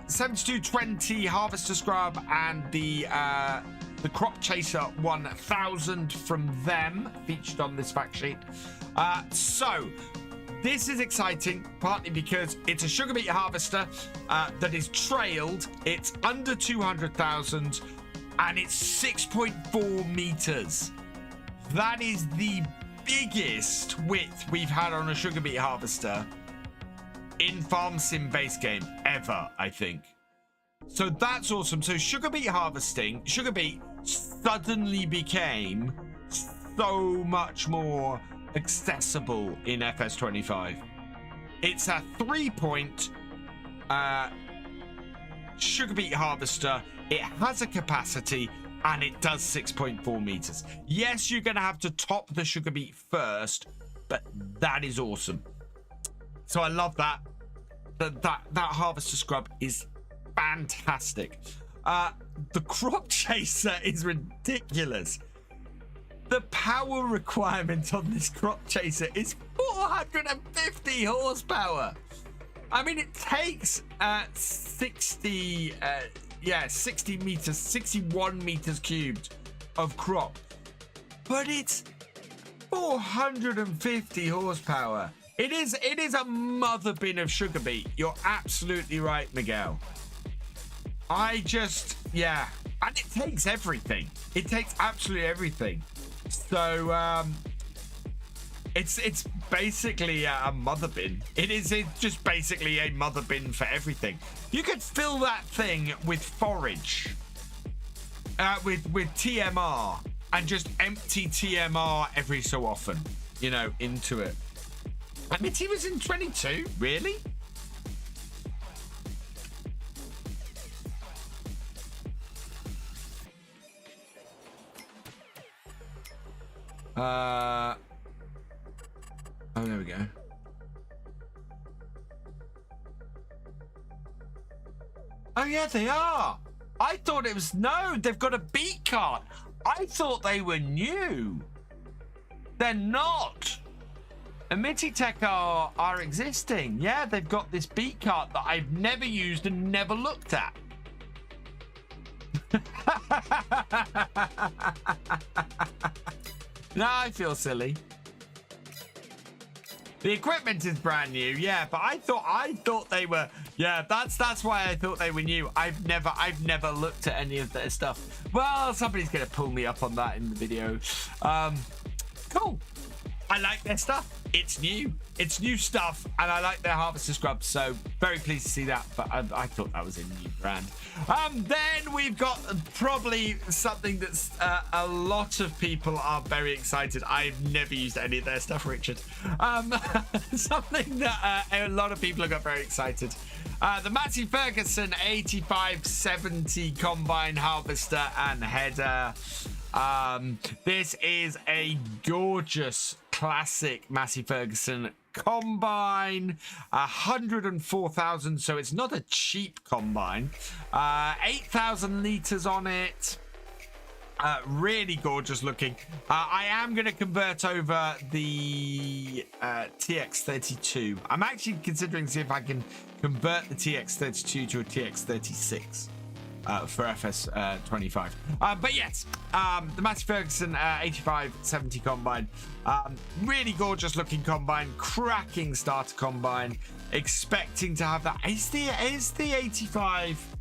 7220 Harvester Scrub and the Crop Chaser 1000 from them featured on this fact sheet. So this is exciting, partly because it's a sugar beet harvester that is trailed. It's under 200,000 and it's 6.4 meters. That is the biggest width we've had on a sugar beet harvester in Farm Sim base game ever, I think. So that's awesome. So sugar beet harvesting, sugar beet suddenly became so much more accessible in FS25. It's a 3-point sugar beet harvester. It has a capacity and it does 6.4 meters. Yes, you're going to have to top the sugar beet first, but that is awesome. So I love that. That harvester scrub is fantastic. The crop chaser is ridiculous. The power requirement on this crop chaser is 450 horsepower. I mean, it takes 60 meters, 61 meters cubed of crop, but it's 450 horsepower. It is a mother bin of sugar beet. You're absolutely right, Miguel. And it takes everything. It takes absolutely everything. So it's basically a mother bin. It's just basically a mother bin for everything. You could fill that thing with forage, with TMR, and just empty TMR every so often, into it. I mean, he was in 22, really? Oh, there we go. Oh, yeah, they are. I thought it was... No, they've got a beet cart. I thought they were new. They're not. Amity Tech are existing. Yeah, they've got this beet cart that I've never used and never looked at. No, I feel silly. The equipment is brand new, yeah, but I thought they were, yeah, that's why I thought they were new. I've never looked at any of their stuff. Well, somebody's gonna pull me up on that in the video. Cool. I like their stuff. It's new stuff, and I like their harvester scrubs, so very pleased to see that. But I thought that was a new brand. Then we've got probably something that's a lot of people are very excited. I've never used any of their stuff, Richard. Something that a lot of people have got very excited. The Massey Ferguson 8570 combine harvester and header. This is a gorgeous classic Massey Ferguson combine, 104,000, so it's not a cheap combine. 8,000 liters on it. Really gorgeous looking. I am going to convert over the TX32. I'm actually considering see if I can convert the TX32 to a TX36. for FS25. But yes, the Massey Ferguson 8570 combine, really gorgeous looking combine, cracking starter combine. Expecting to have that. Is the 85?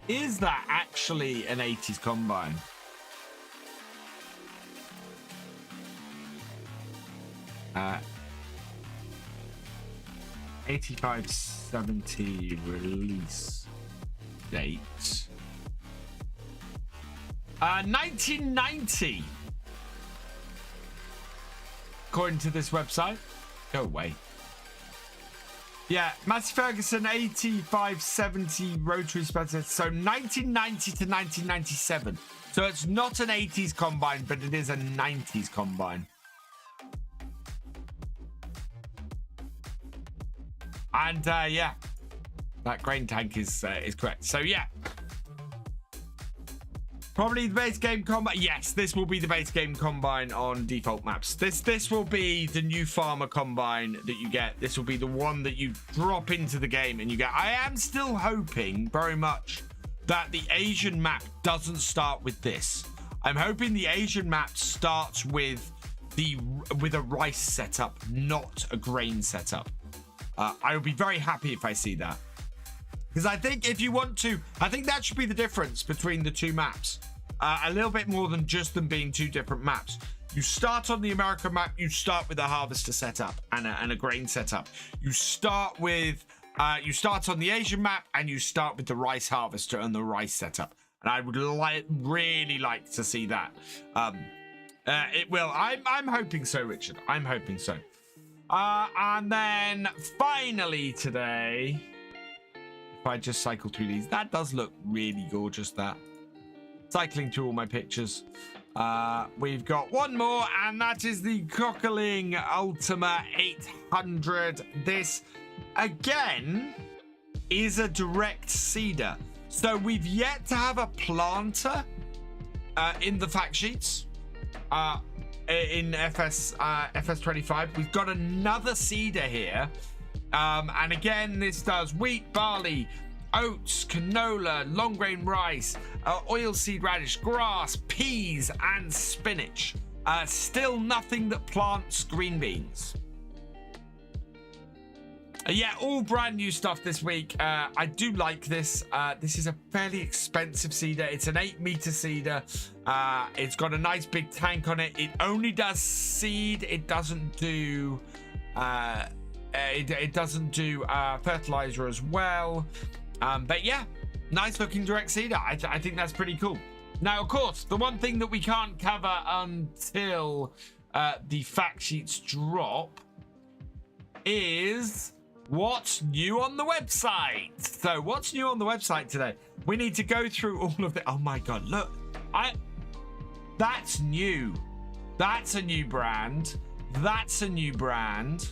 Is that actually an 80s combine? Uh, 8570 release date. 1990. According to this website. Go away. Yeah, Massey Ferguson 8570 rotary spencer. So 1990 to 1997. So it's not an 80s combine, but it is a 90s combine. And yeah, that grain tank is correct. So yeah, probably the base game combine. Yes, this will be the base game combine on default maps. This will be the new farmer combine that you get. This will be the one that you drop into the game and you get. I am still hoping very much that the Asian map doesn't start with this. I'm hoping the Asian map starts with a rice setup, not a grain setup. I would be very happy if I see that. Because I think if you want to, I think that should be the difference between the two maps. A little bit more than just them being two different maps. You start on the American map, you start with a harvester setup and a grain setup. You start on the Asian map and you start with the rice harvester and the rice setup. And I would really like to see that. It will. I'm hoping so, Richard. I'm hoping so. And then finally today, if I just cycle through these, that does look really gorgeous, that. Cycling through all my pictures. We've got one more, and that is the Cockling Ultima 800. This, again, is a direct seeder. So we've yet to have a planter in the fact sheets. In FS25, we've got another seeder here, and again this does wheat, barley, oats, canola, long grain rice, oilseed radish, grass, peas and spinach. Still nothing that plants green beans. Yeah, all brand new stuff this week. I do like this. This is a fairly expensive seeder. It's an 8-meter seeder. It's got a nice big tank on it. It only does seed. It doesn't do fertilizer as well. But yeah, nice looking direct seeder. I think that's pretty cool. Now, of course, the one thing that we can't cover until the fact sheets drop is what's new on the website. So what's new on the website today? We need to go through all of the. Oh my god, look, that's new. That's a new brand. That's a new brand.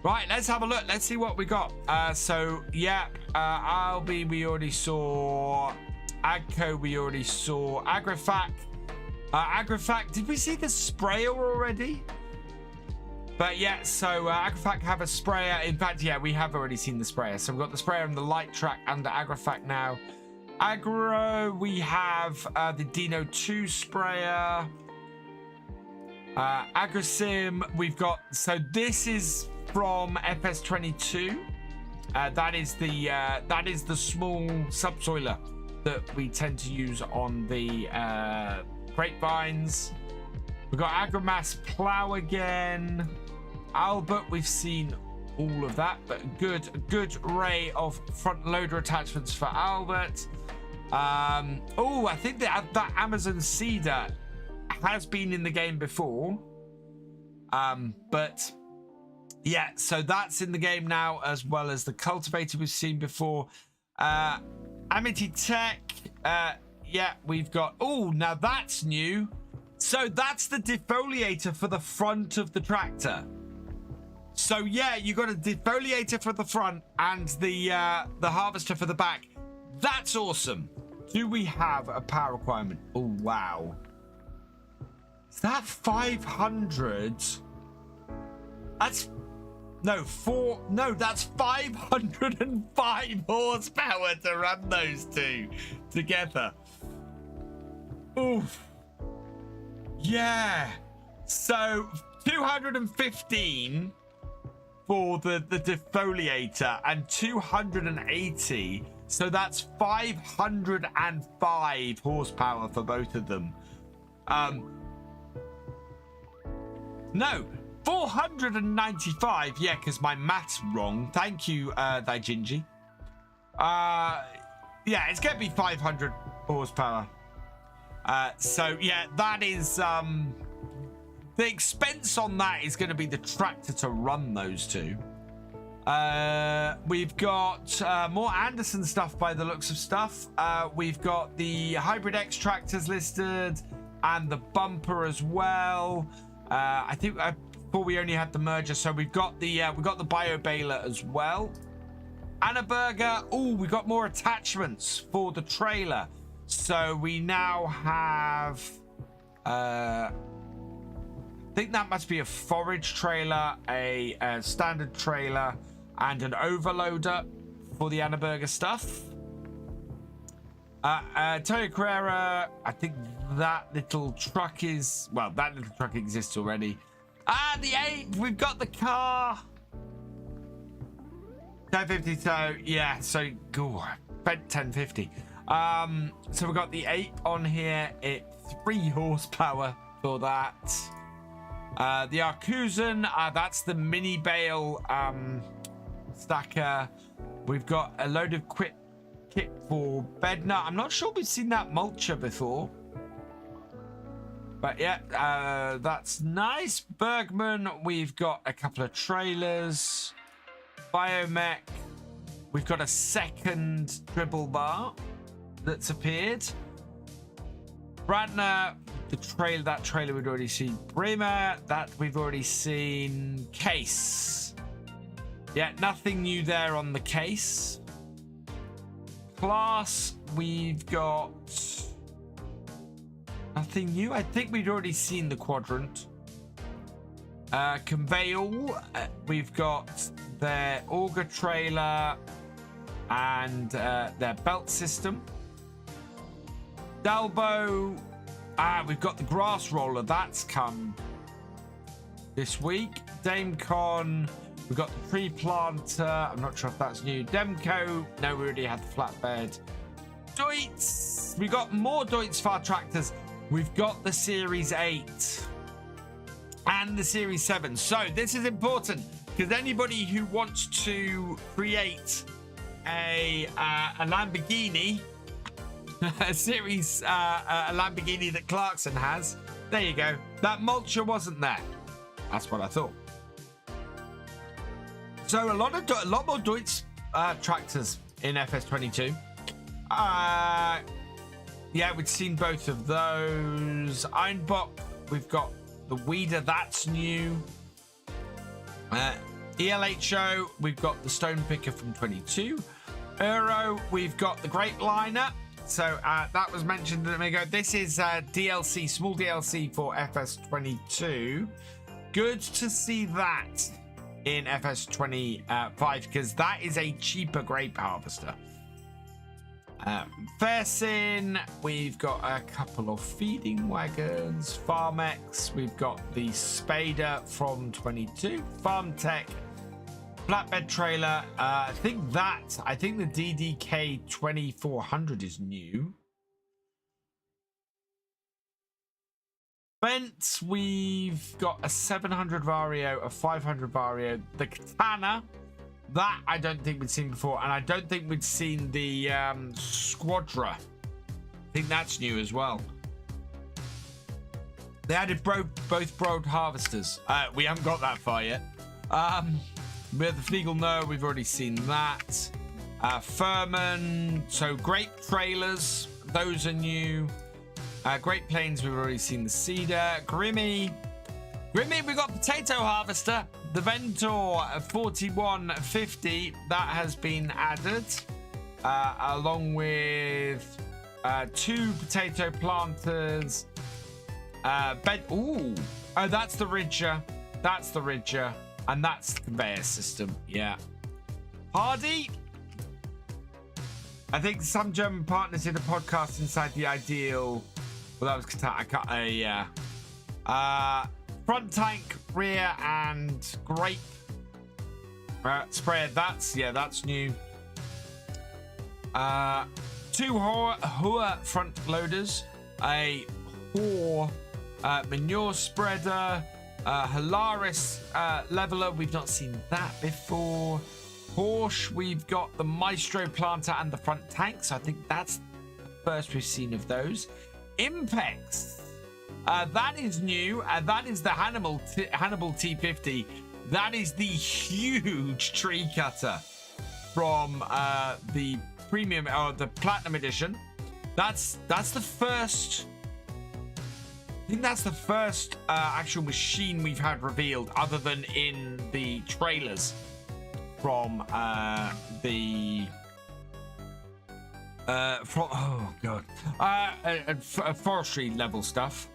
Right, let's have a look. Let's see what we got. So yeah, Albi we already saw. Agco we already saw. AgroVac. AgroVac, did we see the sprayer already? But yeah, so AgroVac have a sprayer. In fact, yeah, we have already seen the sprayer. So we've got the sprayer and the light track under AgroVac now. Agro, we have the Dino 2 sprayer. AgroSim, we've got, so this is from FS22. That is the small subsoiler that we tend to use on the grapevines. We've got AgroMass plow again. Albert, we've seen all of that, but a good array of front loader attachments for Albert. Oh, I think that Amazon Seeder has been in the game before. But yeah, so that's in the game now, as well as the cultivator we've seen before. Amity Tech, yeah, we've got, oh, now that's new. So that's the defoliator for the front of the tractor. So yeah, you got a defoliator for the front and the harvester for the back. That's awesome. Do we have a power requirement? Oh wow, is that 500? No, that's 505 horsepower to run those two together. Oof. Yeah. So 215 for the defoliator and 280. So that's 505 horsepower for both of them. No, 495. Yeah, because my math's wrong. Thank you, Daijinji. Yeah, it's going to be 500 horsepower. So, yeah, that is... the expense on that is going to be the tractor to run those two. We've got more Anderson stuff by the looks of stuff. We've got the Hybrid X tractors listed and the bumper as well. I think before we only had the merger, so we've got the bio baler as well. Anna Burger. Oh, we got more attachments for the trailer. So we now have. I think that must be a forage trailer, a standard trailer, and an overloader for the Anna Burger stuff. Toyo Carrera, I think that little truck is... Well, that little truck exists already. The 8, we've got the car. 1050, so, yeah, so, go on, 1050. So we've got the 8 on here. It's 3 horsepower for that. The Arkusen, that's the mini bale stacker. We've got a load of kit for Bednar. I'm not sure we've seen that mulcher before. But yeah, that's nice. Bergman, we've got a couple of trailers. Biomech, we've got a second dribble bar that's appeared. Bradner, that trailer we'd already seen. Bremer, that we've already seen. Case. Yeah, nothing new there on the case. Class, we've got nothing new. I think we'd already seen the quadrant. Conveyal, we've got their auger trailer and their belt system. Dalbo, we've got the grass roller. That's come this week. Damecon, we've got the tree planter. I'm not sure if that's new. Demco, no, we already had the flatbed. Deutz, we got more Deutz Far tractors. We've got the Series 8 and the Series 7. So this is important because anybody who wants to create a Lamborghini, a series, a Lamborghini that Clarkson has, there you go. That mulcher wasn't there. That's what I thought. So a lot more Deutz tractors in FS22. Yeah, we've seen both of those. Ironbock, we've got the Weeder, that's new. ELHO, we've got the Stone Picker from 22. Euro, we've got the Grape Liner. So that was mentioned a minute ago. This is DLC, small DLC for FS22. Good to see that in FS25 because that is a cheaper grape harvester. Fairsin, we've got a couple of feeding wagons. Farmex, we've got the Spader from 22. Farm Tech, flatbed trailer. I think the DDK 2400 is new. Bent, we've got a 700 Vario, a 500 Vario. The Katana, that I don't think we'd seen before, and I don't think we'd seen the Squadra. I think that's new as well. They added both Broad Harvesters. We haven't got that far yet. We have the Flegel No, we've already seen that. Foreman, so grape trailers, those are new. Great Plains, we've already seen the Cedar. Grimmy, we got Potato Harvester. The Ventor 4150, that has been added. Along with 2 potato planters. Oh, that's the Ridger. That's the Ridger. And that's the conveyor system. Yeah. Hardy. I think some German partners did a podcast inside the ideal. Well, that was I cut a yeah. Front tank, rear, and grape sprayer. That's new. 2 Horsch front loaders, a Horsch manure spreader, Hilaris leveler. We've not seen that before. Horsch, we've got the Maestro planter and the front tank. So I think that's the first we've seen of those. Impex. That is new. That is the Hannibal T50. That is the huge tree cutter from the premium or the platinum edition. That's the first. I think that's the first actual machine we've had revealed, other than in the trailers from forestry level stuff.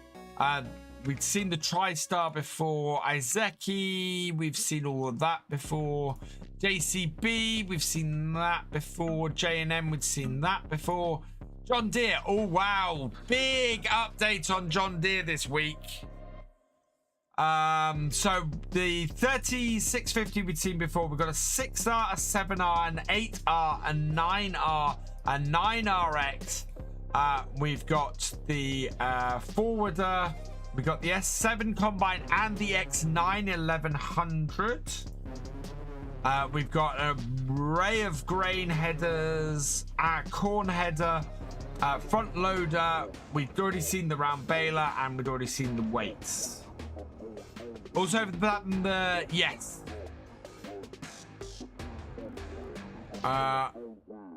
We've seen the TriStar before. Izeki, we've seen all of that before. JCB, we've seen that before. J&M, we've seen that before. John Deere, oh wow, big update on John Deere this week. So the 3650 we'd seen before. We've got a 6R, a 7R, an 8R, a 9R, a 9RX. We've got the forwarder. We've got the S7 combine and the X9 1100. We've got an array of grain headers, corn header, front loader. We've already seen the round baler, and we've already seen the weights. Also over the button, yes.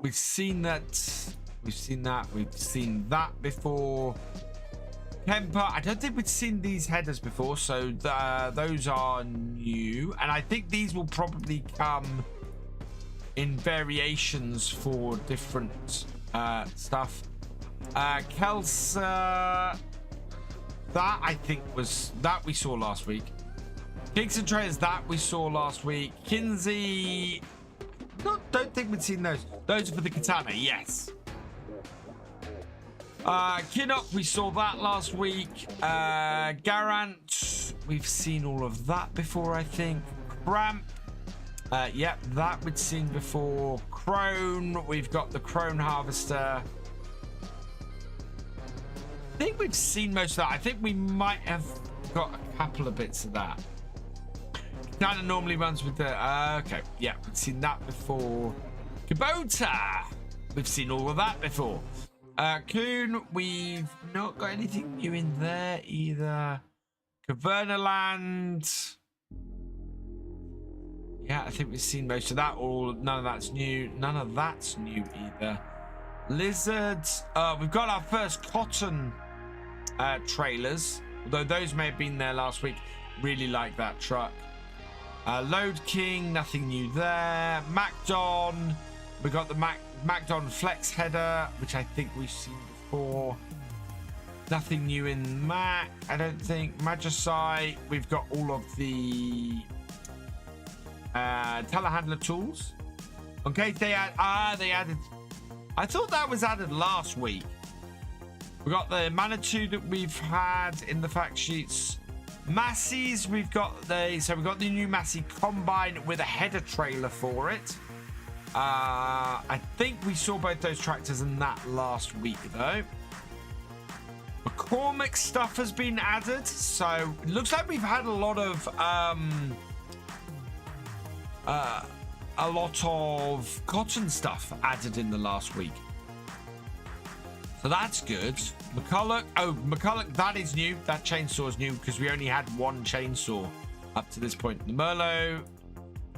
We've seen that. We've seen that. We've seen that before. Kemper, I don't think we've seen these headers before, so those are new. And I think these will probably come in variations for different stuff. Kelsa, that I think was that we saw last week. Kicks and trays, that we saw last week. Kinsey, don't think we'd seen those. Those are for the katana, yes. Kinnock, we saw that last week. Garant, we've seen all of that before, I think. Cramp, yep, that we'd seen before. Crone, we've got the Crone Harvester. I think we've seen most of that. I think we might have got a couple of bits of that. Kind of normally runs with the... okay, yeah, we've seen that before. Kubota, we've seen all of that before. Kuhn, we've not got anything new in there either. Cavernaland. Yeah, I think we've seen most of that. Or none of that's new. None of that's new either. Lizards. We've got our first cotton trailers. Although those may have been there last week. Really like that truck. Load King, nothing new there. Macdon. We got the Macdon Flex header, which I think we've seen before. Nothing new in Mac, I don't think. Magicite, we've got all of the telehandler tools. Okay, they added. I thought that was added last week. We got the Manitou that we've had in the fact sheets. Massey's, we've got the new Massey combine with a header trailer for it. I think we saw both those tractors in that last week, though. McCormick stuff has been added, so it looks like we've had a lot of cotton stuff added in the last week, so that's good. McCulloch, that is new. That chainsaw is new because we only had one chainsaw up to this point. The Merlot.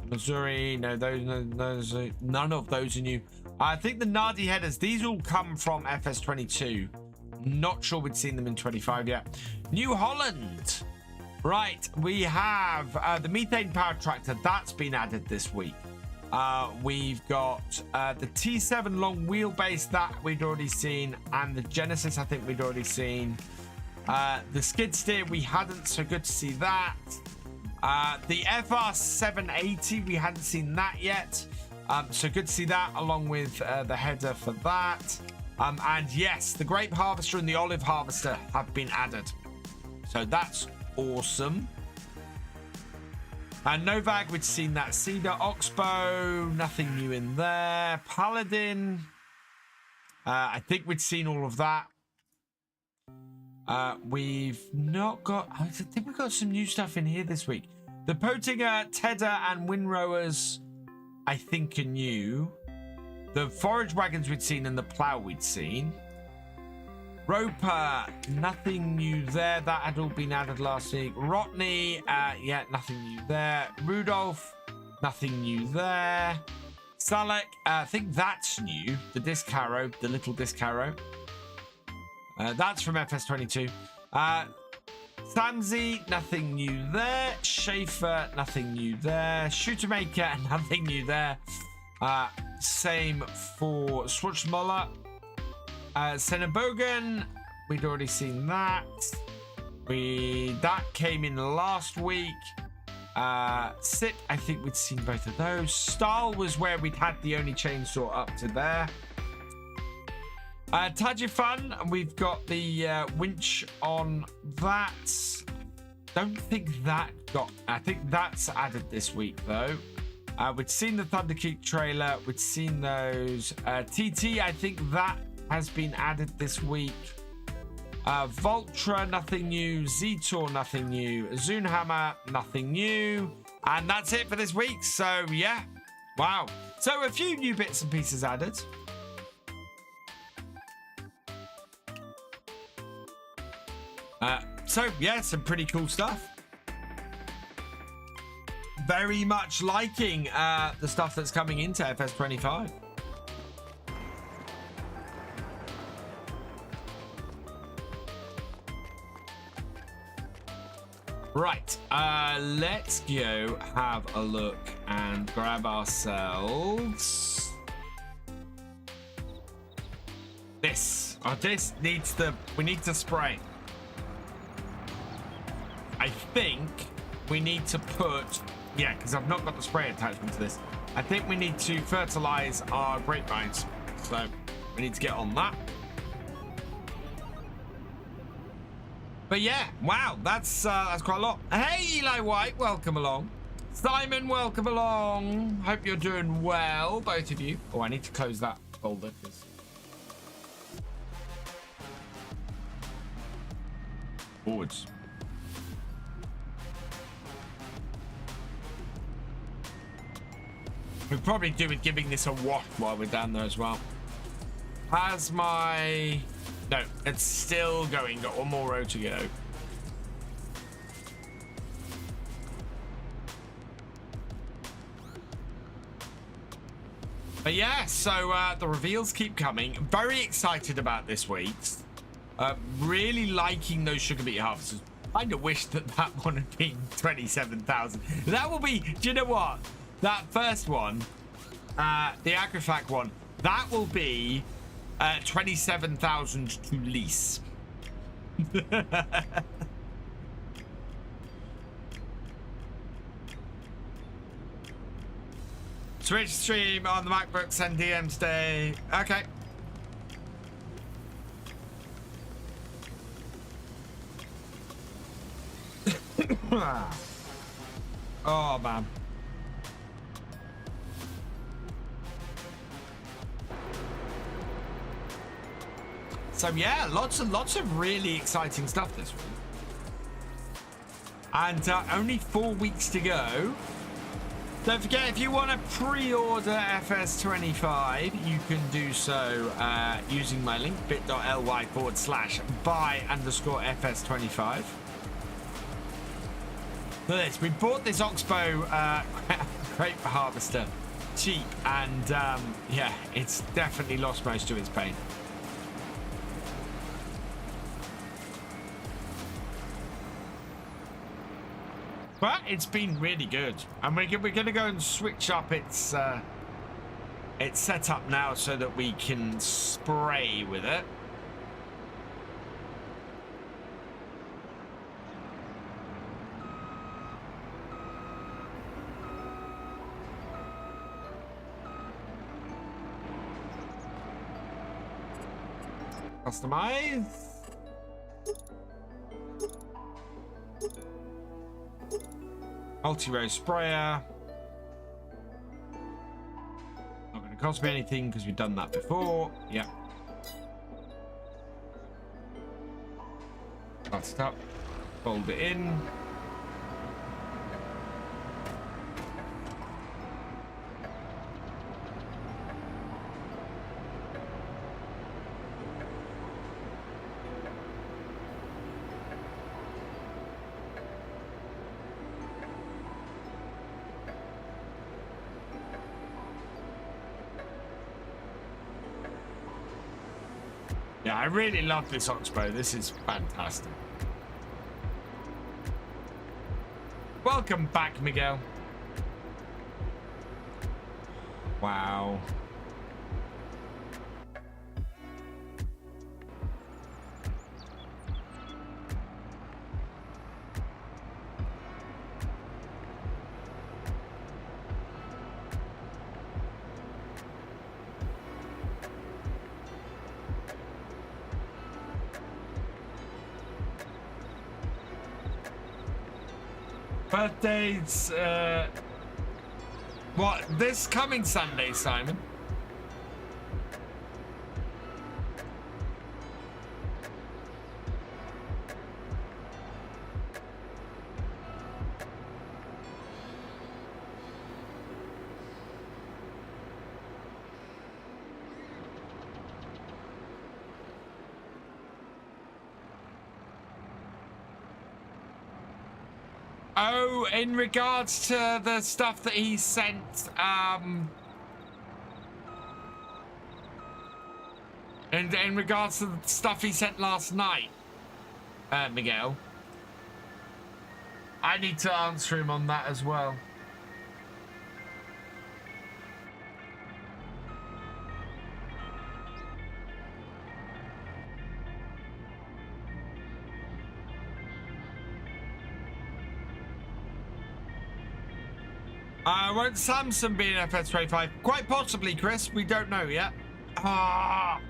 Missouri, no, none of those are new. I think the Nardi headers, these all come from FS22. Not sure we'd seen them in 25 yet. New Holland. Right, we have the methane powered tractor. That's been added this week. We've got the T7 long wheelbase that we'd already seen. And the Genesis, I think we'd already seen. The skid steer, we hadn't, so good to see that. The FR780, we hadn't seen that yet. So good to see that along with the header for that. And yes, the grape harvester and the olive harvester have been added. So that's awesome. And Novak, we'd seen that. Cedar, Oxbo, nothing new in there. Paladin, I think we'd seen all of that. We've not got... I think we've got some new stuff in here this week. The Potinger, Tedder, and Windrowers, I think, are new. The forage wagons we'd seen and the plow we'd seen. Roper, nothing new there. That had all been added last week. Rotney, yeah, nothing new there. Rudolph, nothing new there. Salek, I think that's new. The disc harrow, the little disc harrow. That's from FS22. Samsey, nothing new there. Schaefer, nothing new there. Shootermaker, nothing new there. Same for Schwarzmuller. Senebogen, we'd already seen that. That came in last week. Sip, I think we'd seen both of those. Stahl was where we'd had the only chainsaw up to there. Tajifun, we've got the winch on that. Don't think that got... I think that's added this week, though. We'd seen the Thunderkeep trailer. We'd seen those. TT, I think that has been added this week. Voltra, nothing new. Zetor, nothing new. Zunhammer, nothing new. And that's it for this week. So, yeah. Wow. So, a few new bits and pieces added. So, yeah, some pretty cool stuff. Very much liking the stuff that's coming into FS25. Right, let's go have a look and grab ourselves this. Oh, this needs the... We need to spray. I think we need to put... Yeah, because I've not got the spray attachment to this. I think we need to fertilize our grapevines. So we need to get on that. But yeah, wow, that's quite a lot. Hey, Eli White, welcome along. Simon, welcome along. Hope you're doing well, both of you. Oh, I need to close that folder. Forwards. We probably do with giving this a wash while we're down there as well. Has my... No, it's still going. Got one more row to go. But yeah, so the reveals keep coming. Very excited about this week's. Really liking those sugar beet harvesters. Kind of wish that one had been 27,000. That will be... Do you know what? That first one, the AgriFac one, that will be 27,000 to lease. Twitch stream on the MacBook, send DMs day. Okay. Oh man. So yeah, lots and lots of really exciting stuff this week. And only 4 weeks to go. Don't forget, if you want to pre-order FS25, you can do so using my link, bit.ly/buy_FS25. Look at this, we bought this Oxbo grape harvester cheap, and yeah, it's definitely lost most of its paint. But it's been really good, and we're going to go and switch up its setup now so that we can spray with it. Customize. Multi-row sprayer. Not going to cost me anything because we've done that before. Yep. Cut it up. Fold it in. Yeah, I really love this Oxbo. This is fantastic. Welcome back, Miguel. Wow. Birthdays, what, this coming Sunday, Simon? Oh, in regards to the stuff that he sent, in regards to the stuff he sent last night, Miguel, I need to answer him on that as well. Won't Samson be in FS25? Quite possibly, Chris. We don't know yet. Ah.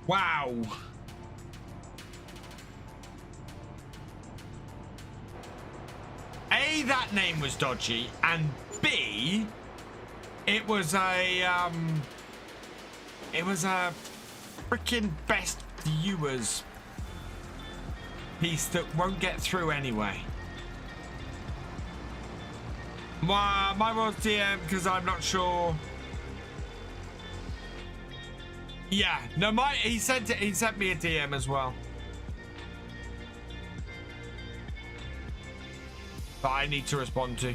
Wow. A, that name was dodgy, and B, it was a freaking best viewers piece that won't get through anyway. My was DM because I'm not sure. Yeah, no, he sent me a DM as well. That I need to respond to.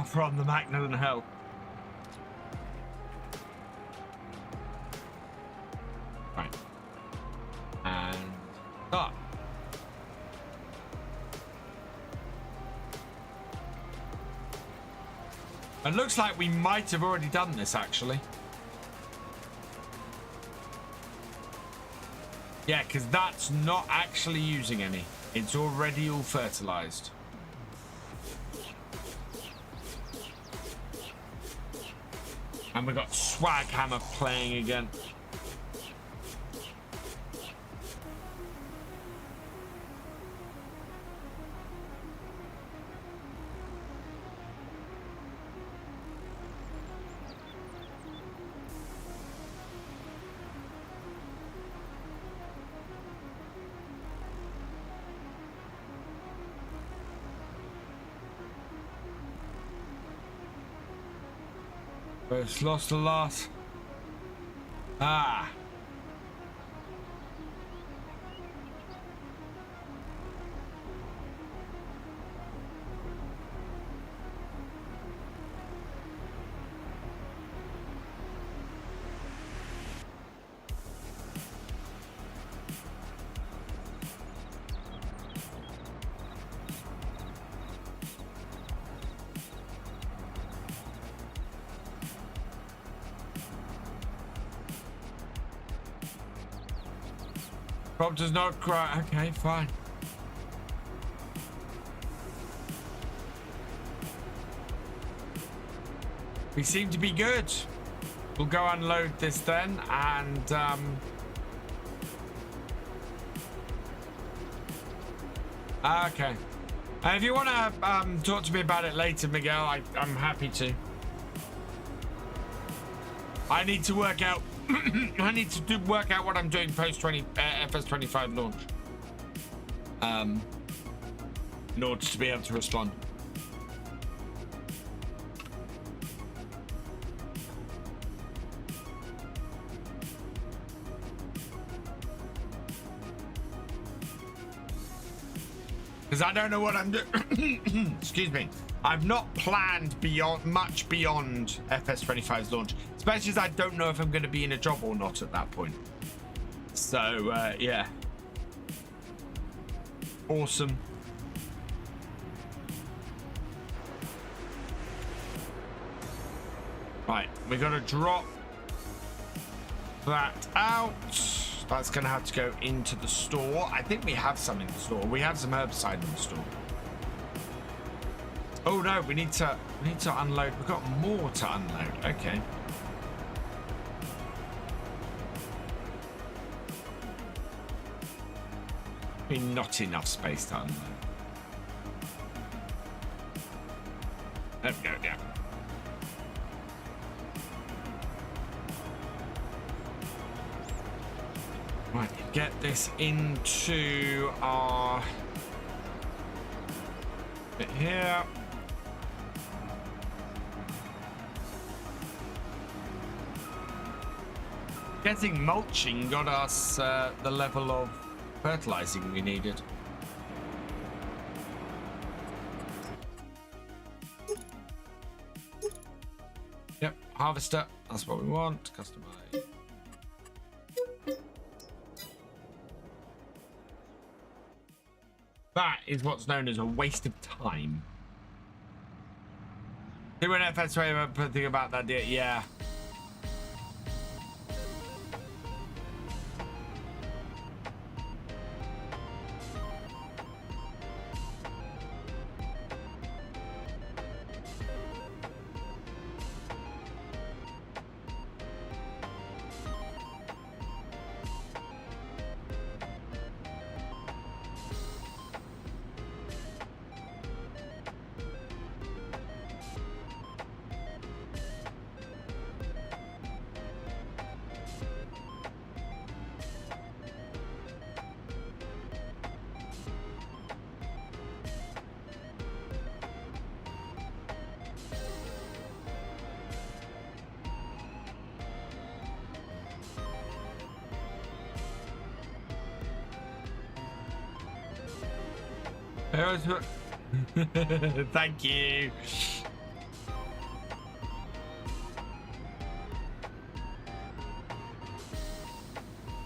From the Mac doesn't help. Right. And start. It looks like we might have already done this actually. Yeah, because that's not actually using any. It's already all fertilized. And we've got Swag Hammer playing again. Both lost a lot. Ah. Crop does not cry. Okay, fine. We seem to be good. We'll go unload this then, and okay. And if you want to talk to me about it later, Miguel, I'm happy to. I need to work out. I need to work out what I'm doing post FS25 launch. In order to be able to respond. Because I don't know what I'm doing. Excuse me. I've not planned much beyond FS25's launch, especially as I don't know if I'm going to be in a job or not at that point. So, yeah. Awesome. Right, we got to drop that out. That's going to have to go into the store. I think we have some in the store. We have some herbicide in the store. Oh no, we need to unload. We've got more to unload. Okay. Not enough space to unload. There we go, yeah. Right, get this into our bit here. Getting mulching got us the level of fertilizing we needed. Yep, harvester, that's what we want. Customize. That is what's known as a waste of time. Did we FS think about that? Yeah. Thank you.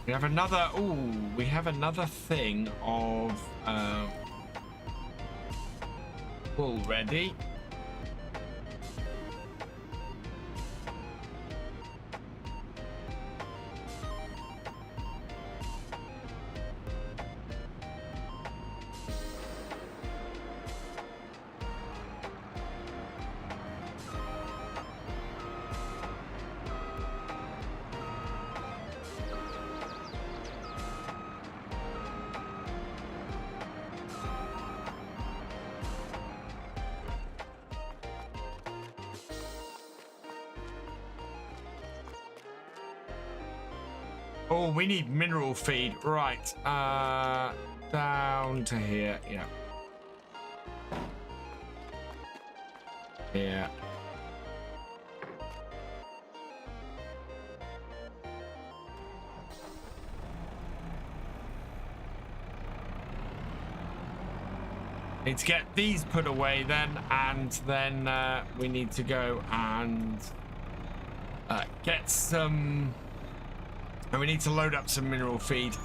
We have another. Oh, we have another thing of wool ready. Oh, we need mineral feed. Right. Down to here. Yeah. Yeah. Need to get these put away then, and then we need to go and get some, and we need to load up some mineral feed.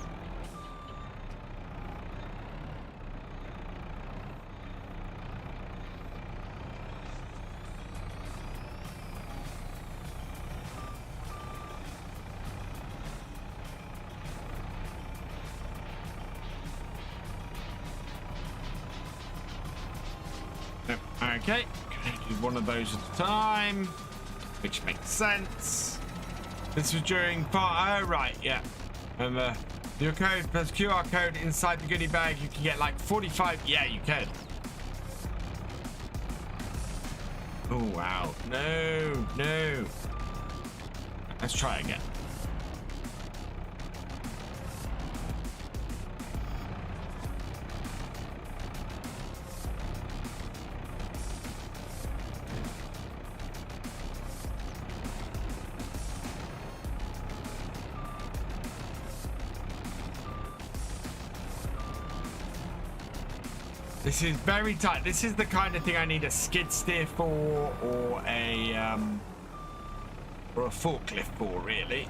Okay, gonna do one of those at a time, which makes sense. This was during part, oh right, yeah. And your code plus QR code inside the goodie bag, you can get like 45, yeah, you can. Oh wow, no, no. Let's try again. This is very tight. This is the kind of thing I need a skid steer for, or a forklift for, really.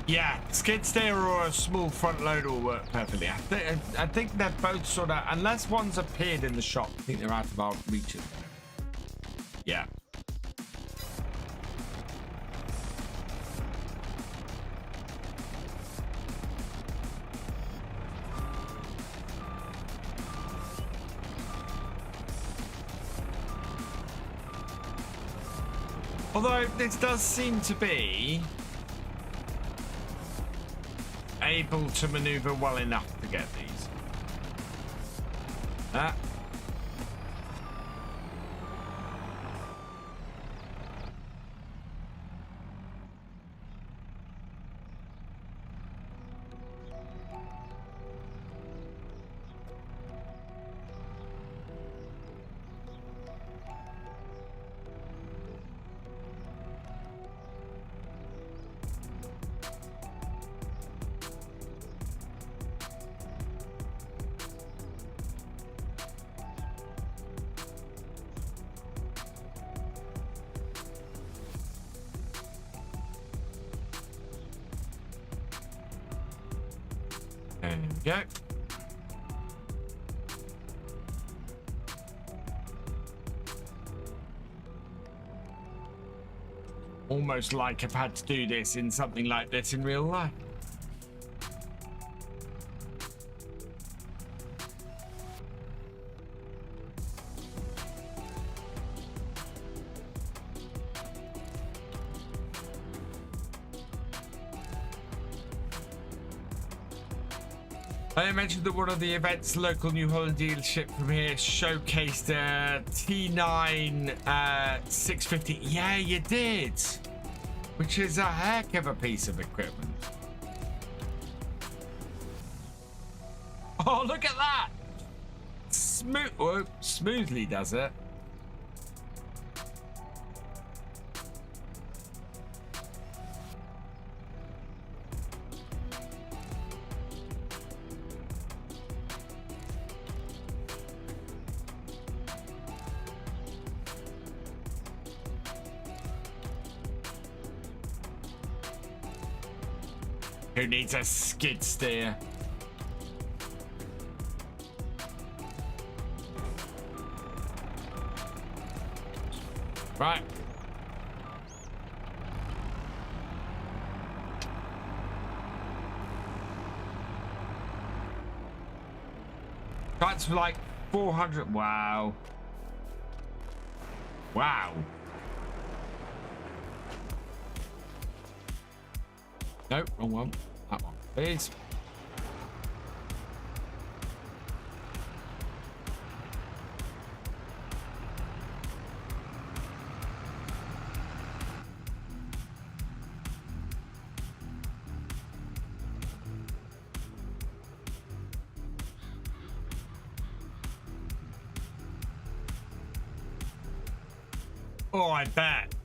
Yeah, skid steer or a small front loader will work perfectly. I think they're both sort of, unless one's appeared in the shop, I think they're out of our reach. Yeah. Although this does seem to be able to maneuver well enough to get these. Go. Almost like I've had to do this in something like this in real life. I mentioned that one of the events, local New Holland dealership from here, showcased a T9 650. Yeah, you did. Which is a heck of a piece of equipment. Oh, look at that. Smoothly does it. Who needs a skid steer? Right. That's like 400. Wow. Wow. No, wrong one. That one, please. Oh, I bet.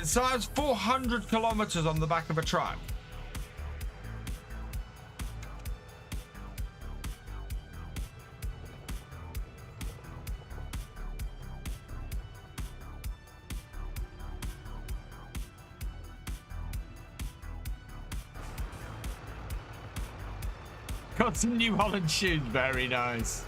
So that's 400 kilometers on the back of a truck. Got some New Holland shoes, very nice.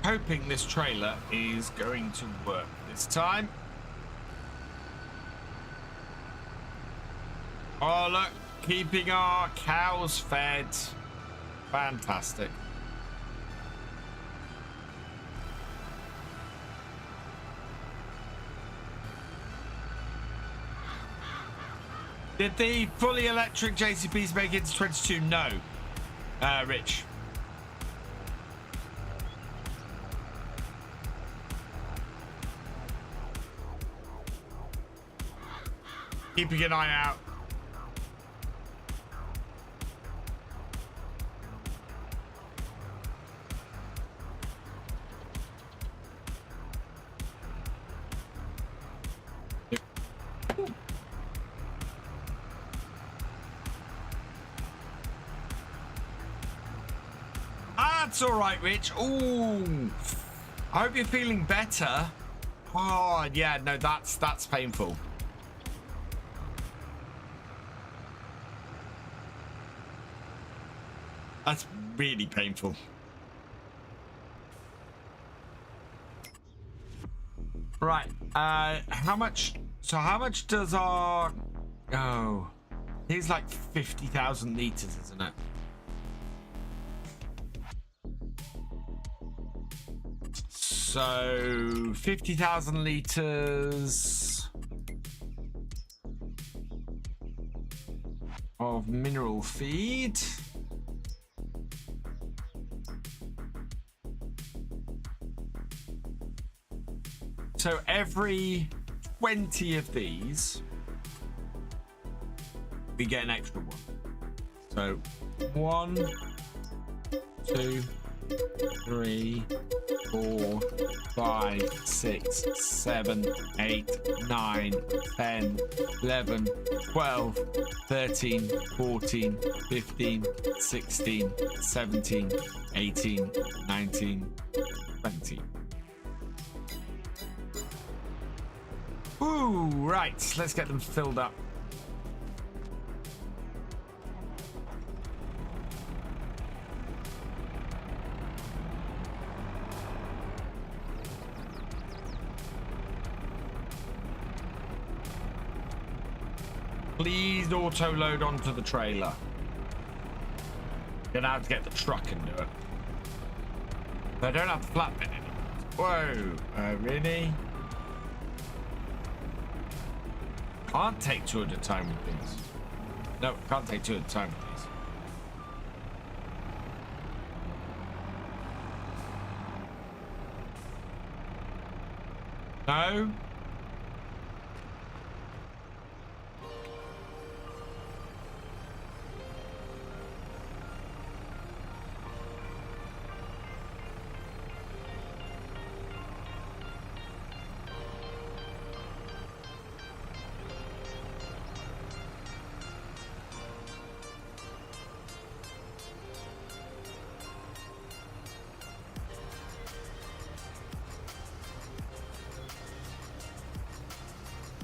Hoping this trailer is going to work this time. Oh look, keeping our cows fed. Fantastic. Did the fully electric JCBs make it to 22? No. Rich. Keeping an eye out. That's all right, Rich. Ooh, I hope you're feeling better. Oh yeah, no, that's painful. That's really painful. Right. How much? So how much does our? Oh, he's like 50,000 liters, isn't it? So 50,000 liters of mineral feed. So every 20 of these, we get an extra one. So 1, 2, 3, 4, 5, 6, 7, 8, 9, 10, 11, 12, 13, 14, 15, 16, 17, 18, 19, 20. Ooh, right. Let's get them filled up. Please auto load onto the trailer. Gonna have to get the truck and do it. I don't have the flatbed anymore. Whoa, really? Can't take two at a time with these. No, can't take two at a time with these. No.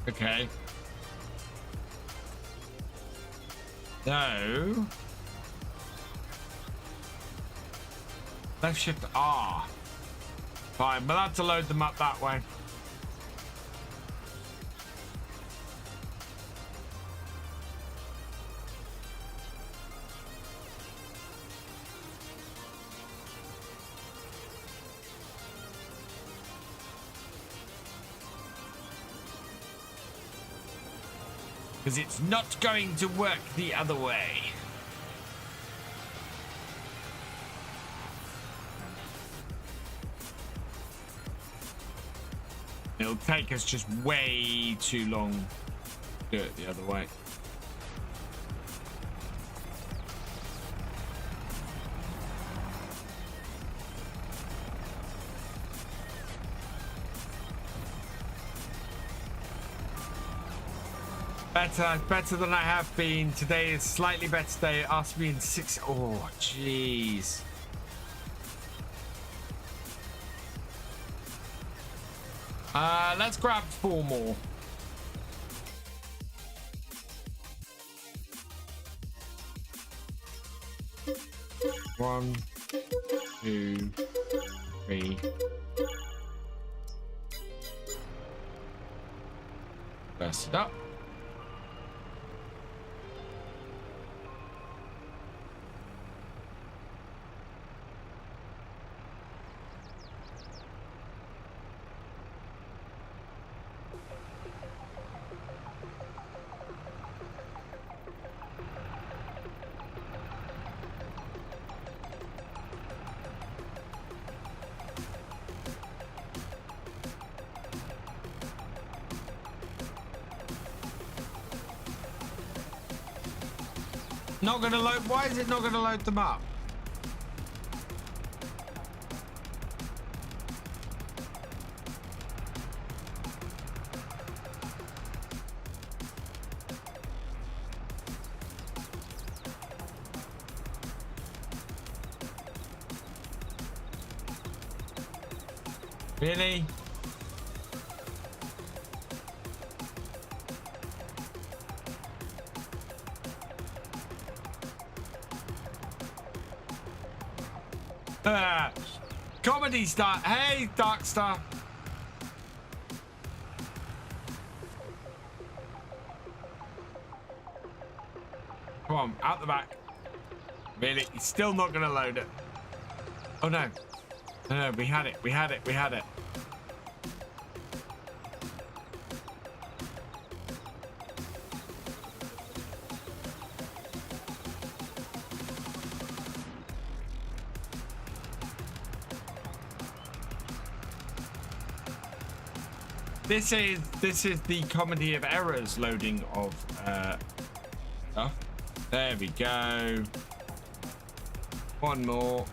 Okay. No. Left shift R. Fine, we'll have to load them up that way. because it's not going to work the other way. It'll take us just way too long to do it the other way. Better than I have been. Today is slightly better day. Asked me in 6. Oh, jeez. Let's grab 4 more. One, 2, 3. Burst it up. Not gonna load. Why is it not gonna load them up? Really? Comedy star. Hey, Dark Star. Come on, out the back. Really? He's still not going to load it. Oh, no. No, we had it. We had it. We had it. This is the comedy of errors loading of stuff. There we go. One more.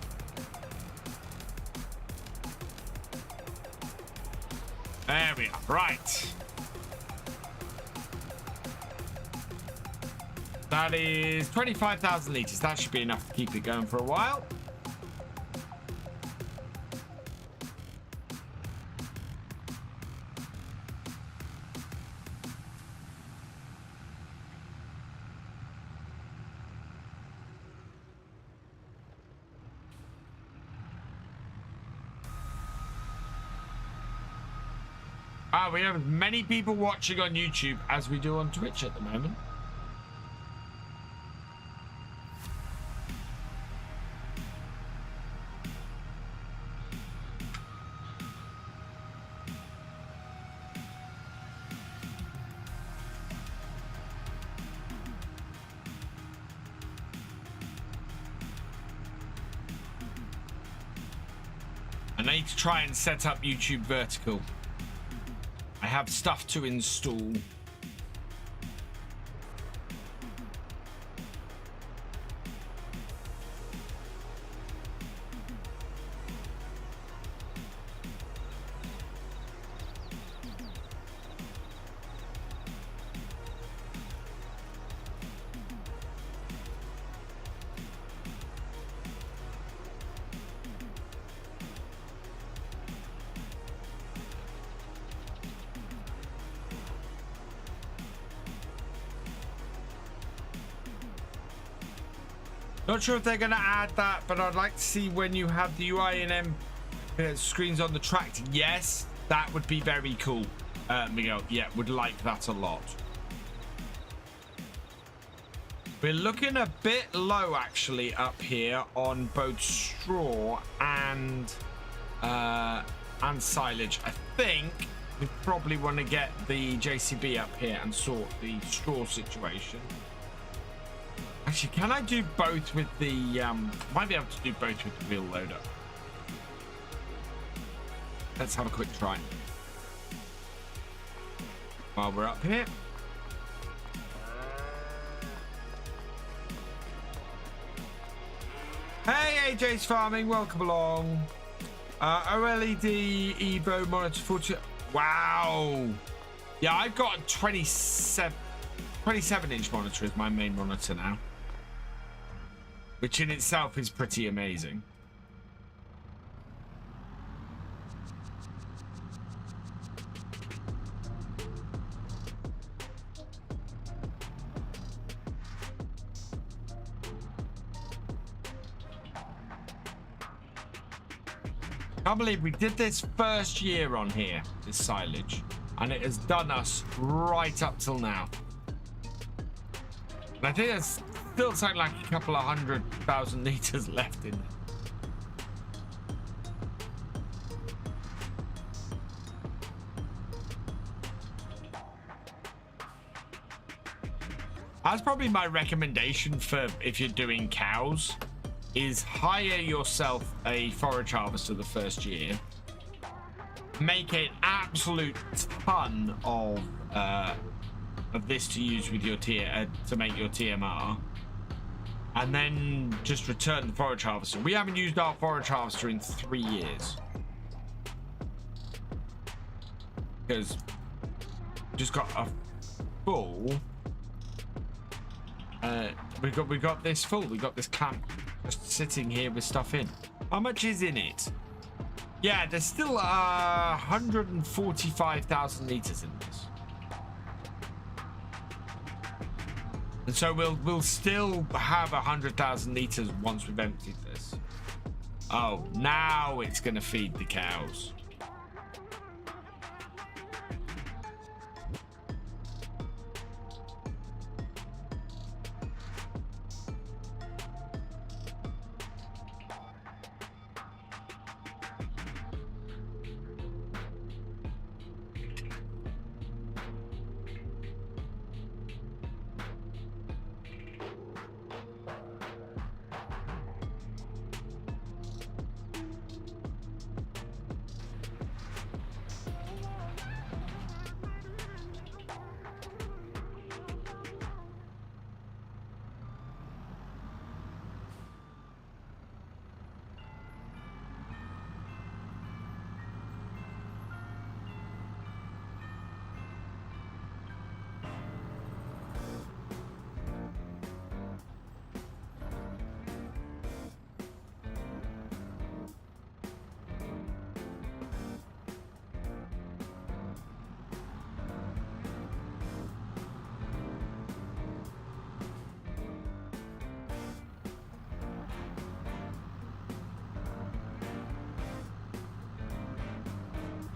There we are. Right. That is 25,000 liters. That should be enough to keep it going for a while. We have as many people watching on YouTube as we do on Twitch at the moment. I need to try and set up YouTube vertical. I have stuff to install. Not sure if they're going to add that, but I'd like to see when you have the UI and M screens on the tractor. Yes, that would be very cool, Miguel. Yeah, would like that a lot. We're looking a bit low, actually, up here on both straw and silage. I think we probably want to get the JCB up here and sort the straw situation. Actually, can I do both with the might be able to do both with the wheel loader. Let's have a quick try while we're up here. Hey, AJ's Farming, welcome along. OLED Evo monitor 40. Wow. Yeah, I've got a 27-inch monitor as my main monitor now, which in itself is pretty amazing. I can't believe we did this first year on here, this silage, and it has done us right up till now. And I think there's still something like a couple of 100,000 litres left in there. That's probably my recommendation for if you're doing cows, is hire yourself a forage harvester the first year. Make an absolute ton of this to use with your to make your TMR, and then just return the forage harvester. We haven't used our forage harvester in 3 years because we just got a full. We got this full. We got this clamp just sitting here with stuff in. How much is in it? Yeah, there's still 145,000 litres in this. And so we'll still have 100,000 litres once we've emptied this. Oh, now it's going to feed the cows.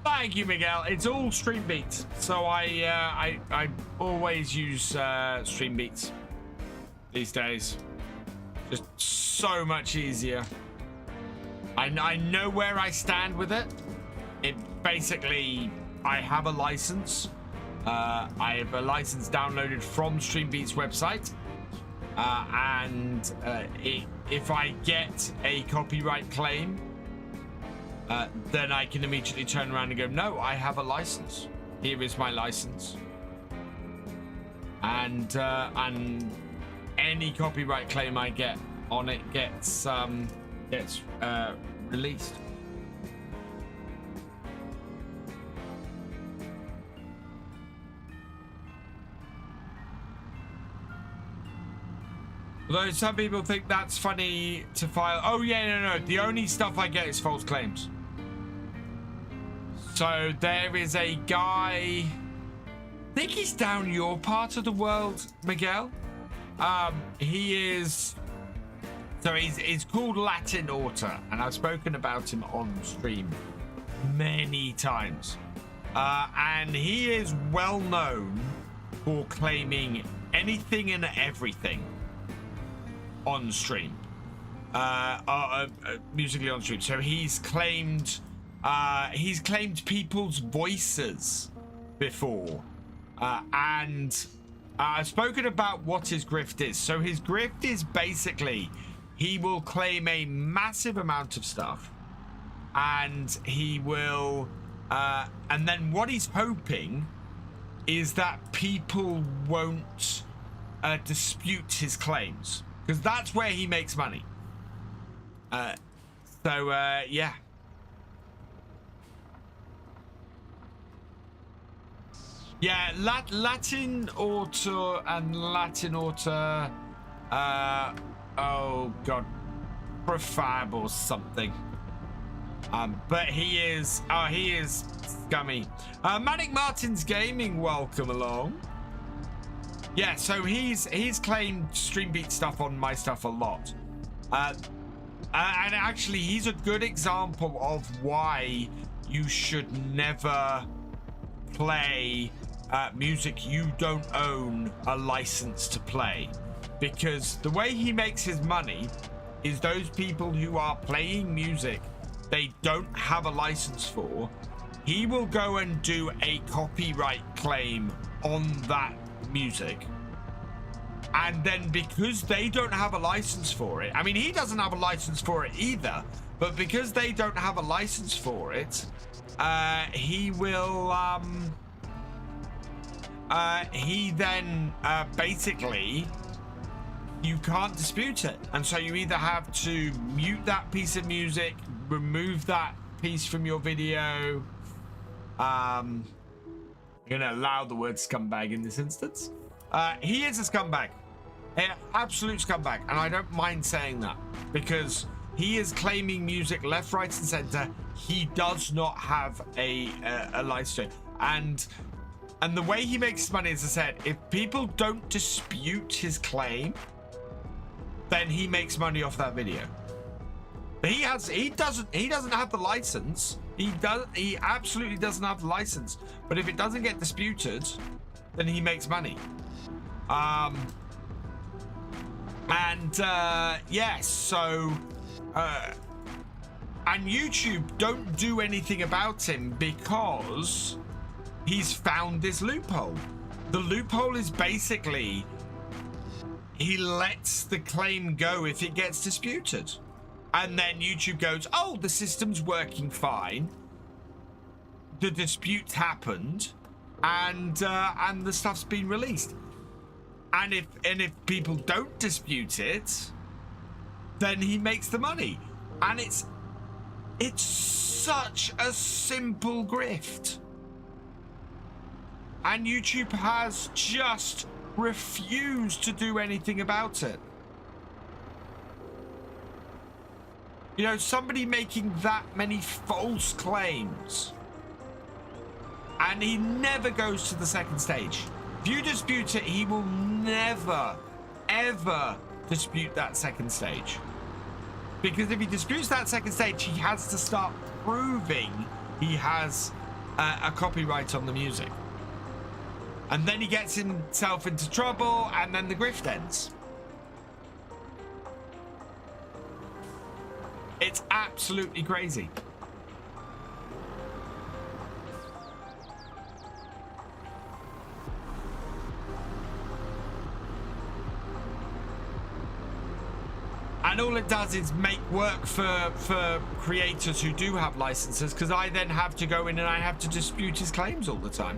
Thank you, Miguel. It's all stream beats, so I always use stream beats these days. Just so much easier. I know where I stand with it. It basically, I have a license. I have a license downloaded from Streambeat's website, and if I get a copyright claim, then I can immediately turn around and go, no, I have a license. Here is my license. And any copyright claim I get on it gets released. Although some people think that's funny to file. Oh yeah, no. The only stuff I get is false claims. So there is a guy, I think he's down your part of the world, Miguel. He is, so he's called Latin Orta, and I've spoken about him on stream many times. And he is well known for claiming anything and everything on stream, musically on stream. So he's claimed He's claimed people's voices before. And I've spoken about what his grift is. So his grift is basically he will claim a massive amount of stuff, and he will and then what he's hoping is that people won't dispute his claims, because that's where he makes money. Yeah. Yeah, Latin Auto and Latin Auto, oh god, Profab or something. But he is scummy. Manic Martin's Gaming, welcome along. Yeah, so he's claimed Streambeat stuff on my stuff a lot. And actually, he's a good example of why you should never play music you don't own a license to play, because the way he makes his money is those people who are playing music they don't have a license for, he will go and do a copyright claim on that music, and then because they don't have a license for it, I mean, he doesn't have a license for it either, but because they don't have a license for it, he will he then basically, you can't dispute it, and so you either have to mute that piece of music, remove that piece from your video. I'm gonna allow the word scumbag in this instance. He is a scumbag, an absolute scumbag, and I don't mind saying that, because he is claiming music left, right, and center. He does not have a license, and the way he makes his money, as I said, if people don't dispute his claim, then he makes money off that video. But he doesn't have the license. He absolutely doesn't have the license. But if it doesn't get disputed, then he makes money. Yes, so and YouTube don't do anything about him because he's found this loophole. The loophole is basically he lets the claim go if it gets disputed, and then YouTube goes, oh, the system's working fine, the dispute happened, and the stuff's been released. And if people don't dispute it, then he makes the money. And it's such a simple grift, and YouTube has just refused to do anything about it. You know, somebody making that many false claims, and he never goes to the second stage. If you dispute it, he will never, ever dispute that second stage. Because if he disputes that second stage, he has to start proving he has a copyright on the music. And then he gets himself into trouble, and then the grift ends. It's absolutely crazy. And all it does is make work for creators who do have licenses, because I then have to go in and I have to dispute his claims all the time.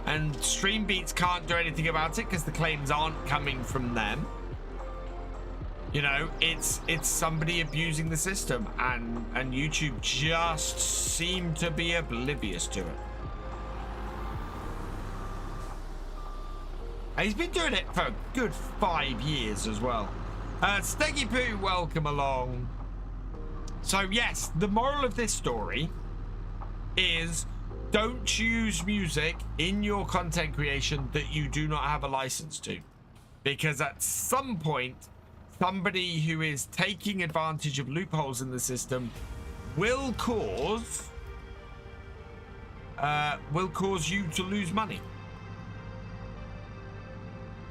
And Streambeats can't do anything about it because the claims aren't coming from them. You know, it's somebody abusing the system, and YouTube just seem to be oblivious to it. And he's been doing it for a good 5 years as well. Steggy Poo, welcome along. So yes, the moral of this story is, don't use music in your content creation that you do not have a license to, because at some point somebody who is taking advantage of loopholes in the system will cause you to lose money.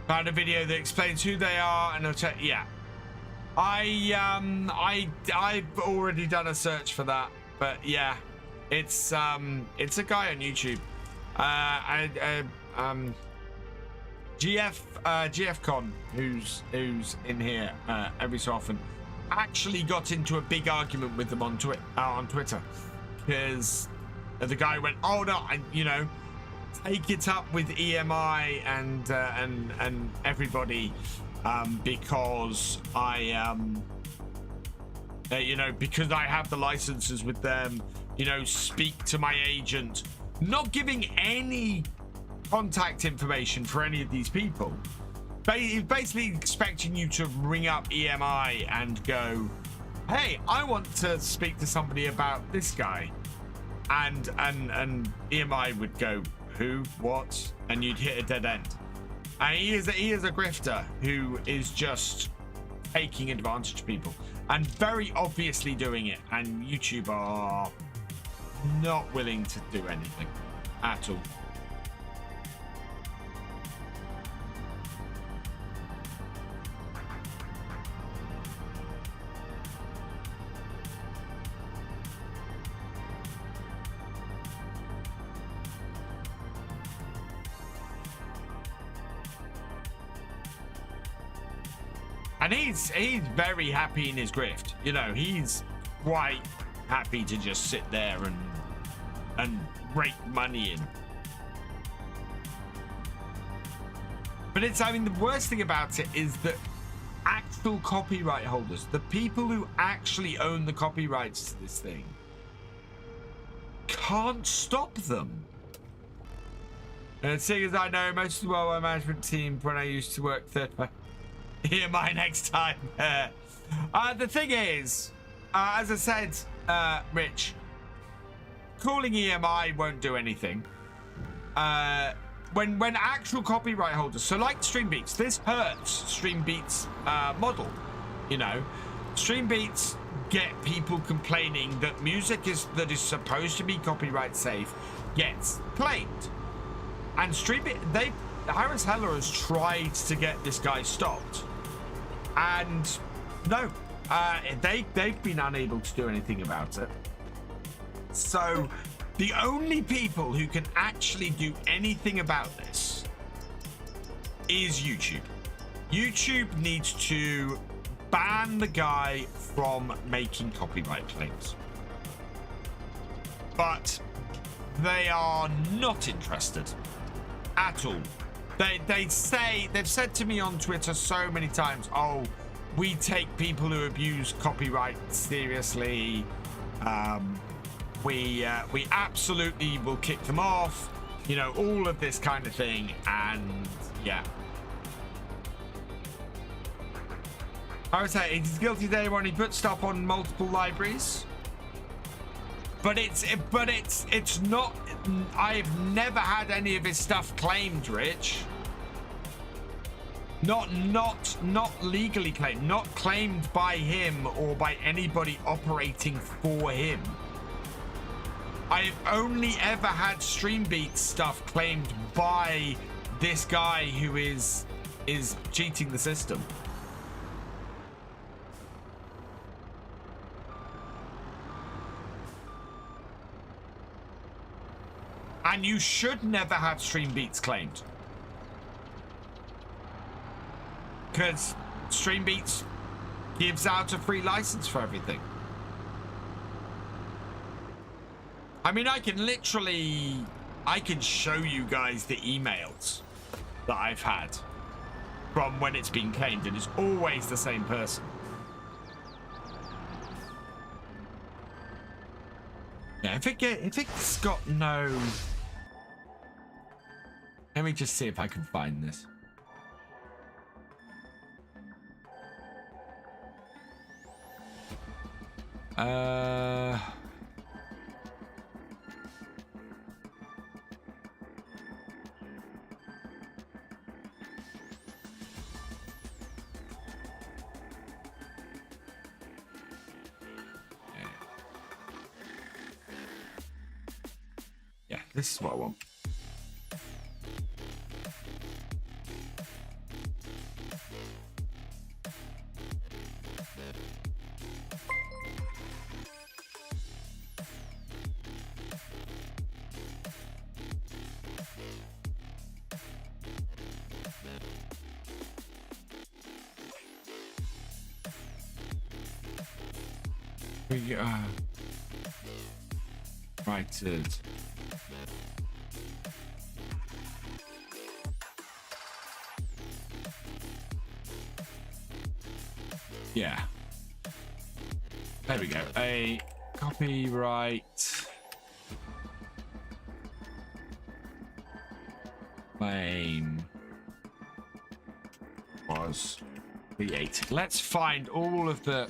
Found a video that explains who they are, and I'll check. Yeah, I've already done a search for that, but yeah, it's a guy on YouTube. GFCon, who's in here every so often, actually got into a big argument with them on Twitter, because the guy went, "Oh no, take it up with EMI and everybody, because I because I have the licenses with them, speak to my agent," not giving any contact information for any of these people. He's basically expecting you to ring up EMI and go, "Hey, I want to speak to somebody about this guy," and EMI would go, "Who? What?" And you'd hit a dead end. And he is a grifter who is just taking advantage of people and very obviously doing it. And YouTube are not willing to do anything at all. And he's very happy in his grift. He's quite happy to just sit there and rake money in. But the worst thing about it is that actual copyright holders, the people who actually own the copyrights to this thing, can't stop them. And seeing as I know most of the worldwide management team when I used to work third party. Hear my next time. The thing is, as I said, Rich, calling EMI won't do anything. When actual copyright holders, so like StreamBeats, this hurts StreamBeats' model. StreamBeats get people complaining that music that is supposed to be copyright safe gets claimed, and StreamBeats, Harris Heller has tried to get this guy stopped. And no, they've been unable to do anything about it. So the only people who can actually do anything about this is YouTube. YouTube needs to ban the guy from making copyright claims. But they are not interested at all. They've said to me on Twitter so many times, "Oh, we take people who abuse copyright seriously. We absolutely will kick them off." All of this kind of thing. And yeah, I would say it's guilty day when he put stuff on multiple libraries. But it's not. I've never had any of his stuff claimed, Rich. Not legally claimed, not claimed by him or by anybody operating for him. I've only ever had StreamBeats stuff claimed by this guy who is cheating the system. And you should never have StreamBeats claimed, because StreamBeats gives out a free license for everything. I can show you guys the emails that I've had from when it's been claimed, and it's always the same person. Yeah, if it's got no... Let me just see if I can find this. Yeah, this is what I want. We righted. Yeah. There we go. A copyright claim was created. Let's find all of the...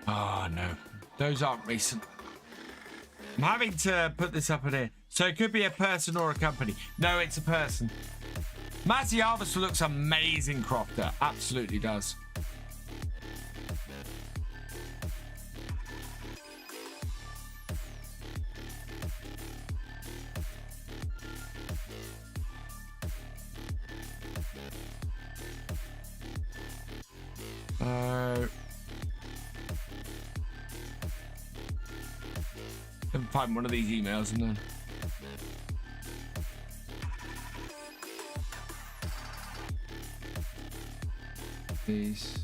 Oh, no. Those aren't recent. I'm having to put this up in here. So it could be a person or a company. No, it's a person. Mazzy Harvester looks amazing, Crofter. Absolutely does. Can find one of these emails and then... These.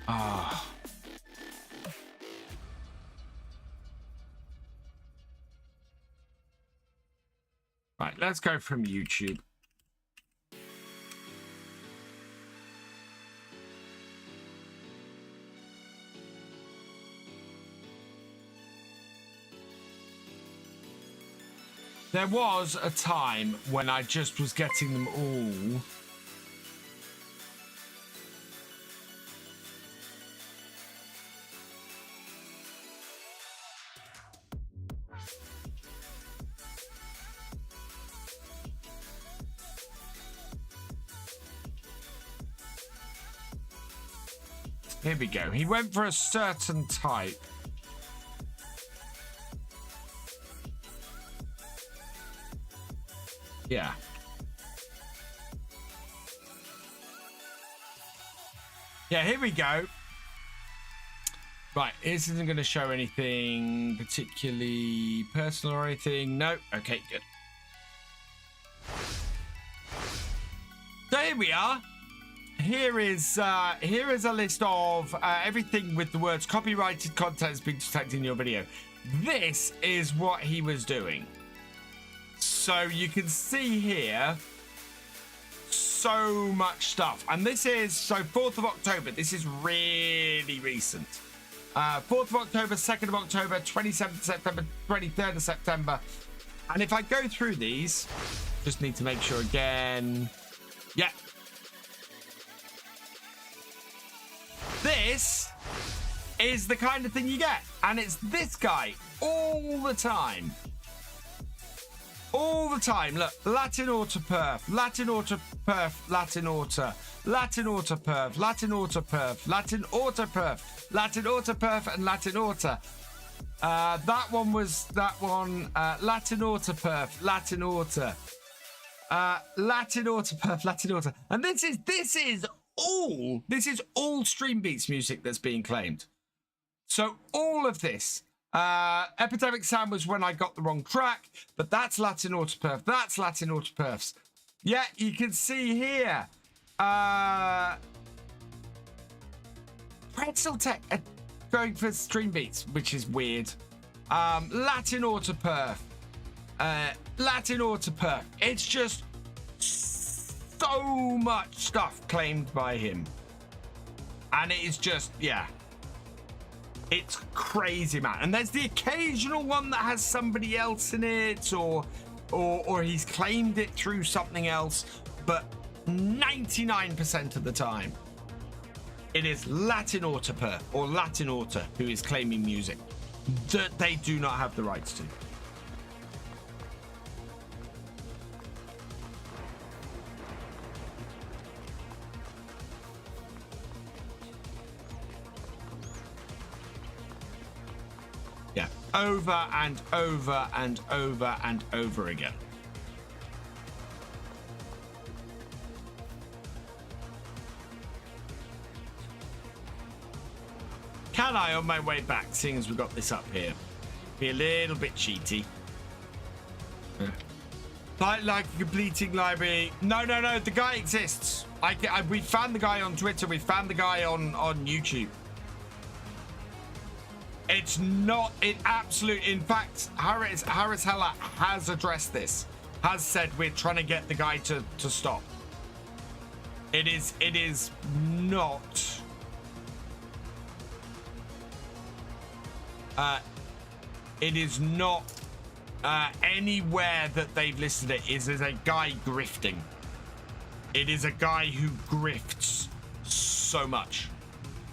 Ah. Right, let's go from YouTube. There was a time when I just was getting them all. Here we go. He went for a certain type. Yeah. Yeah, here we go. Right, this isn't going to show anything particularly personal or anything. No. Okay, good. So here we are. Here is a list of everything with the words copyrighted content has been detected in your video. This is what he was doing. So you can see here so much stuff. And this is, so 4th of October. This is really recent. 4th of October, 2nd of October, 27th of September, 23rd of September. And if I go through these, just need to make sure again. Yeah. This is the kind of thing you get. And it's this guy all the time. All the time. Look, Latin Autoperf, Latin Autoperf, Latin Auto, Latin Autoperf, Latin Autoperf, Latin Autoperf, Latin Autoperf, and Latin Auto. That one was that one. Latin Autoperf, Latin Auto, Latin Autoperf, Latin Auto, and this is all Stream Beats music that's being claimed. So all of this. Epidemic Sound was when I got the wrong track, but that's Latin Autoperf. That's Latin Autoperfs. Yeah, you can see here. Pretzel Tech going for Stream Beats, which is weird. Latin Autoperf. Latin Autoperf. It's just so much stuff claimed by him. And it is just, yeah. It's crazy, man. And there's the occasional one that has somebody else in it, or he's claimed it through something else. But 99% of the time, it is Latin Autoperf or Latin Auto who is claiming music that they do not have the rights to. Yeah, over and over and over and over again. Can I, on my way back, seeing as we've got this up here, be a little bit cheaty? Like a completing library. No. The guy exists. We found the guy on Twitter. We found the guy on YouTube. It's not in absolute. In fact, Harris Heller has addressed this. Has said we're trying to get the guy to stop. It is not. It is not anywhere that they've listed it is as a guy grifting. It is a guy who grifts so much,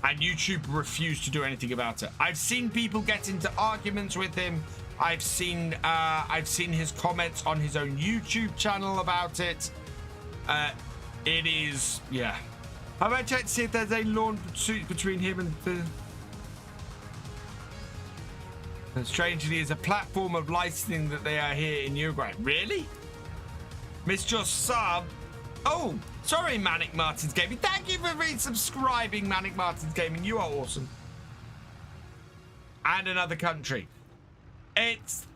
and YouTube refused to do anything about it. I've seen people get into arguments with him. I've seen his comments on his own YouTube channel about it. It is, yeah. Have I checked to see if there's a lawsuit between him and the... And strangely, is a platform of licensing that they are here in Uruguay. Really? Missed your sub. Oh, sorry, Manic Martins Gaming. Thank you for resubscribing, Manic Martins Gaming. You are awesome. And another country. It's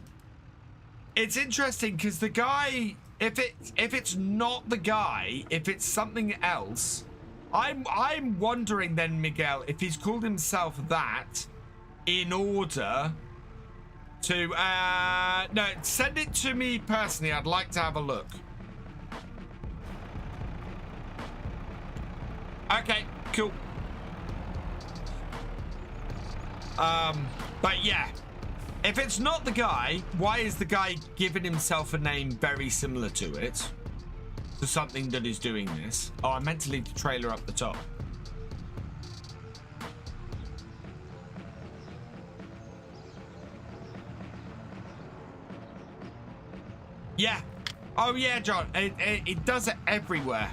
interesting because the guy, if it's not the guy, if it's something else, I'm wondering then, Miguel, if he's called himself that in order to no, send it to me personally. I'd like to have a look. Okay, cool. But yeah, if it's not the guy, why is the guy giving himself a name very similar to it, to something that is doing this? Oh, I meant to leave the trailer up the top. Yeah. Oh yeah, John. It does it everywhere,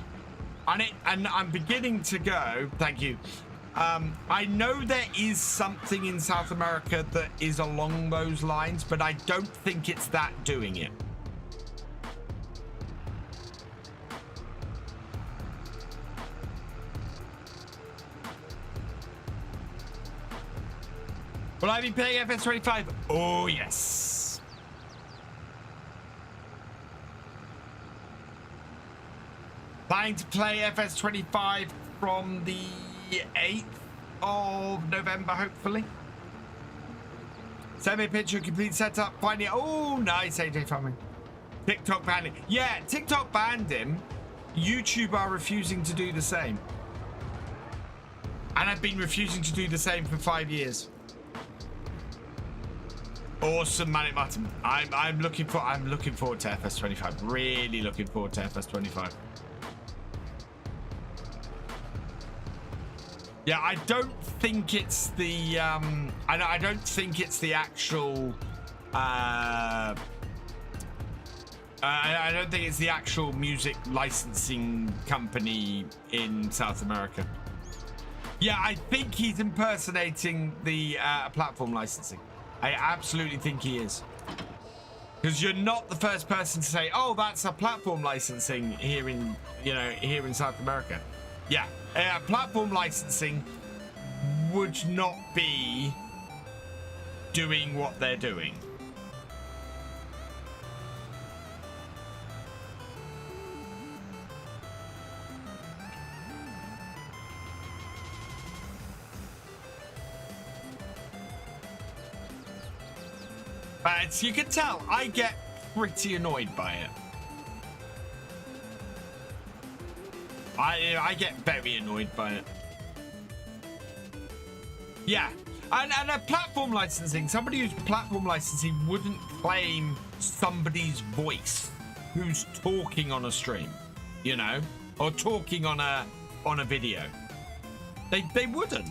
and I'm beginning to go. Thank you. I know there is something in South America that is along those lines, but I don't think it's that doing it. Will I be paying FS25? Oh yes. Planning to play FS25 from the 8th of November, hopefully. Send me a picture, complete setup, find it. Oh, nice, AJ Farming. TikTok banned him. Yeah, TikTok banned him. YouTube are refusing to do the same. And I've been refusing to do the same for 5 years. Awesome, Manic Martin. I'm looking forward to FS25. Really looking forward to FS25. Yeah, I don't think it's the I don't think it's the actual I don't think it's the actual music licensing company in South America. Yeah, I think he's impersonating the platform licensing. I absolutely think he is. Because you're not the first person to say, "Oh, that's a platform licensing here in, here in South America." Yeah, platform licensing would not be doing what they're doing. But you can tell I get pretty annoyed by it. I get very annoyed by it. Yeah, and a platform licensing, somebody who's platform licensing wouldn't claim somebody's voice who's talking on a stream, or talking on a video. They wouldn't.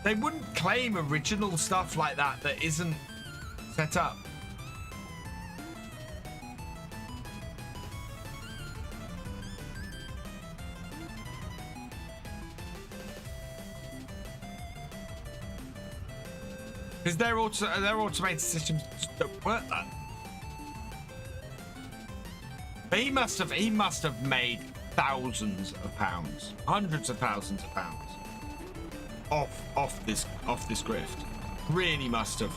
They wouldn't claim original stuff like that isn't set up. Because their automated systems just don't work that. But he must have made thousands of pounds, hundreds of thousands of pounds off this grift. Really must have.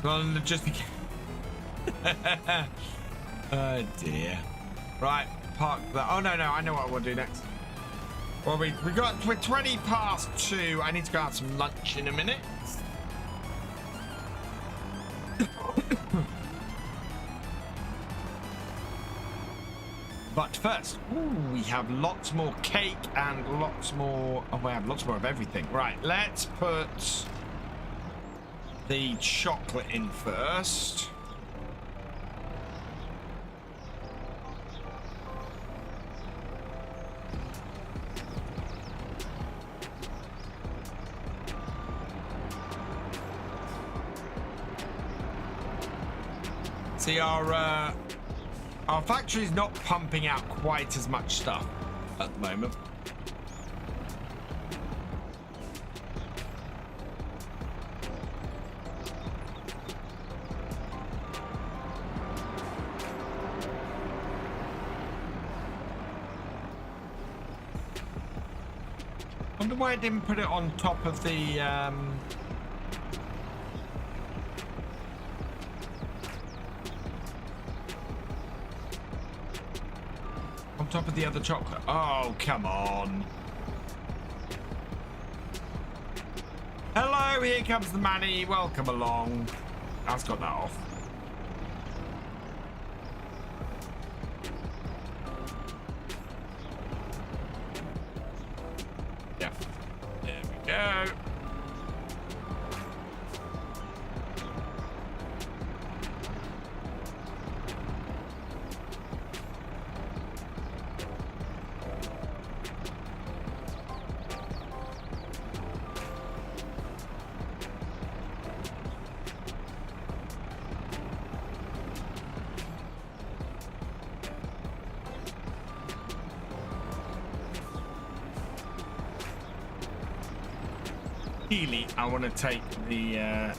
Well, just oh dear. Right, park that. Oh no, I know what I want to do next. Well, we're 20 past 2. I need to go have some lunch in a minute. But first, we have lots more cake and lots more. Oh, we have lots more of everything. Right, let's put the chocolate in first. See, our factory's not pumping out quite as much stuff at the moment. Wonder why I didn't put it on top of the on top of the other chocolate. Oh, come on. Hello, here comes the Manny. Welcome along. I've got that off. Yeah. There we go. I want to take the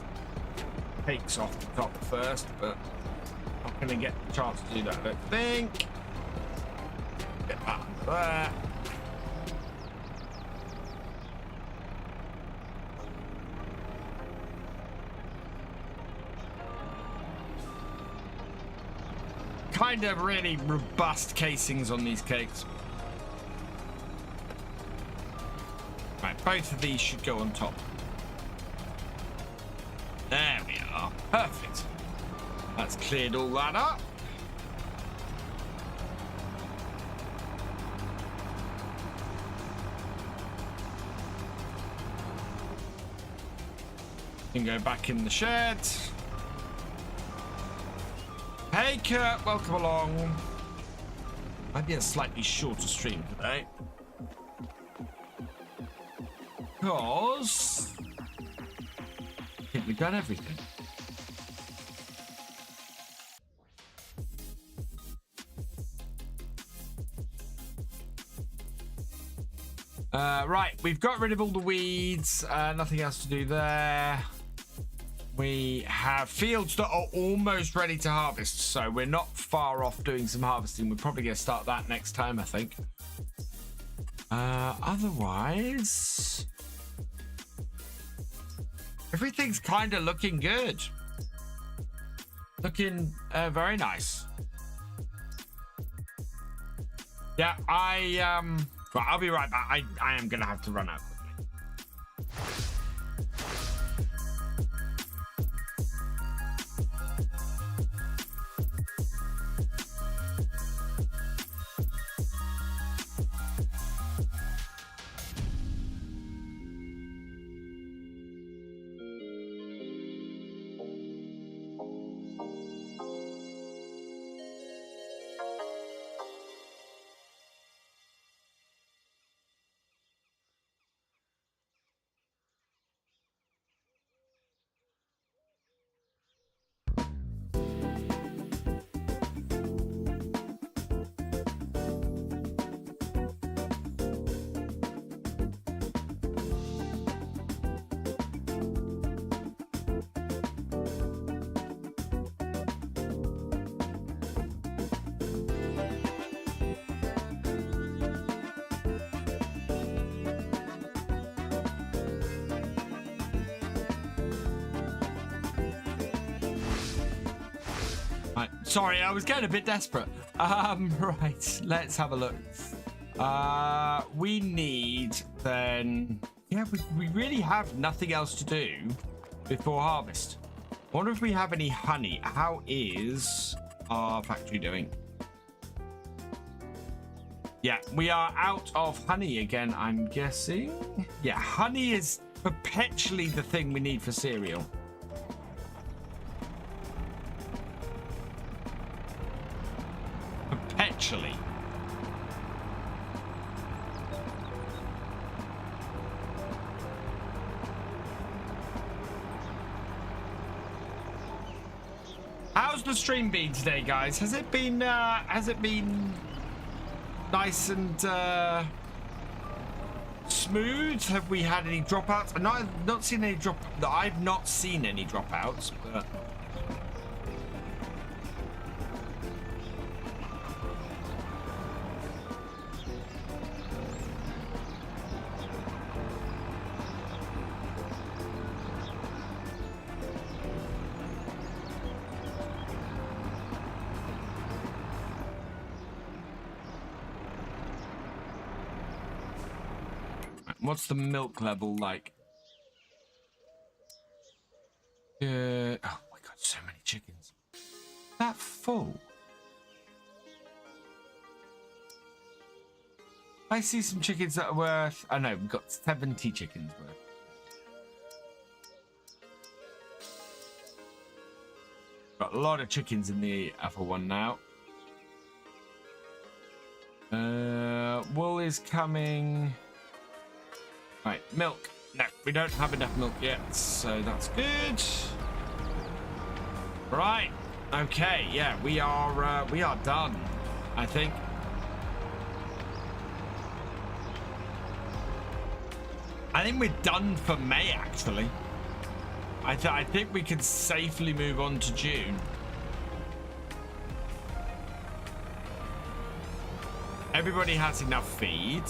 cakes off the top first, but I'm not going to get the chance to do that, I don't think. Get that under there. Kind of really robust casings on these cakes. Right, both of these should go on top. There we are. Perfect. That's cleared all that up. Can go back in the shed. Hey Kurt, welcome along. Might be a slightly shorter stream today. Because I think we've done everything. Right, we've got rid of all the weeds. Nothing else to do there. We have fields that are almost ready to harvest, so we're not far off doing some harvesting. We're probably going to start that next time, I think. Otherwise, everything's kind of looking good. Looking very nice. Yeah, well, I'll be right back. I am going to have to run out quickly. Sorry, I was getting a bit desperate. Right, let's have a look. We need then... Yeah, we really have nothing else to do before harvest. I wonder if we have any honey. How is our factory doing? Yeah, we are out of honey again, I'm guessing. Yeah, honey is perpetually the thing we need for cereal. Perpetually. How's the stream been today, guys? Has it been nice and smooth? Have we had any dropouts? I've not seen any dropouts, but what's the milk level like? Oh my god, so many chickens. That full? I see some chickens that are worth... I know, we've got 70 chickens worth. Got a lot of chickens in the other one now. Wool is coming... Right, milk. No, we don't have enough milk yet, so that's good. Right. Okay, yeah, we are done, I think. I think we're done for May, actually. I think we can safely move on to June. Everybody has enough feed.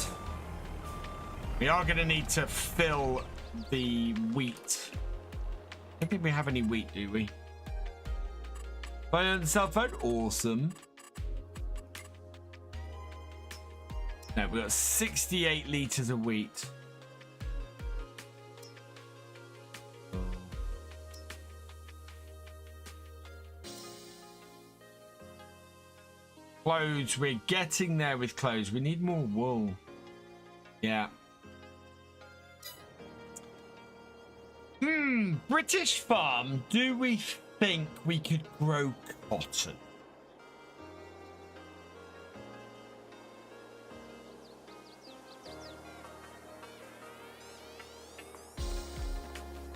We are going to need to fill the wheat. I don't think we have any wheat, do we? Buy on the cell phone? Awesome. No, we've got 68 litres of wheat. Clothes. We're getting there with clothes. We need more wool. Yeah. British farm, do we think we could grow cotton?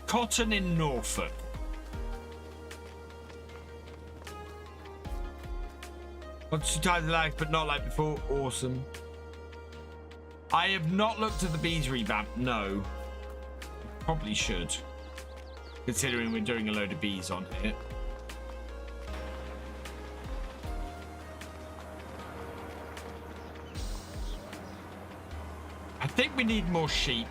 Cotton in Norfolk. Once you tie the legs, but not like before. Awesome. I have not looked at the bees revamp. No. Probably should. Considering we're doing a load of bees on here. I think we need more sheep.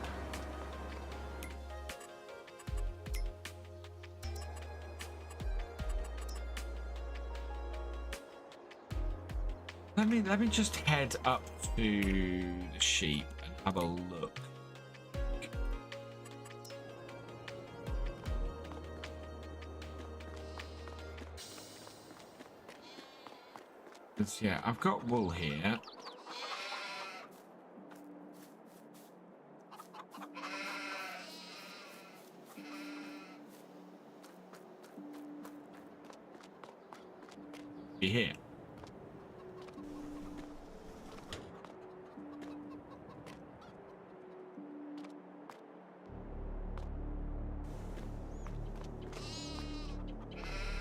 Let me just head up to the sheep and have a look. Yeah, I've got wool here. Be here.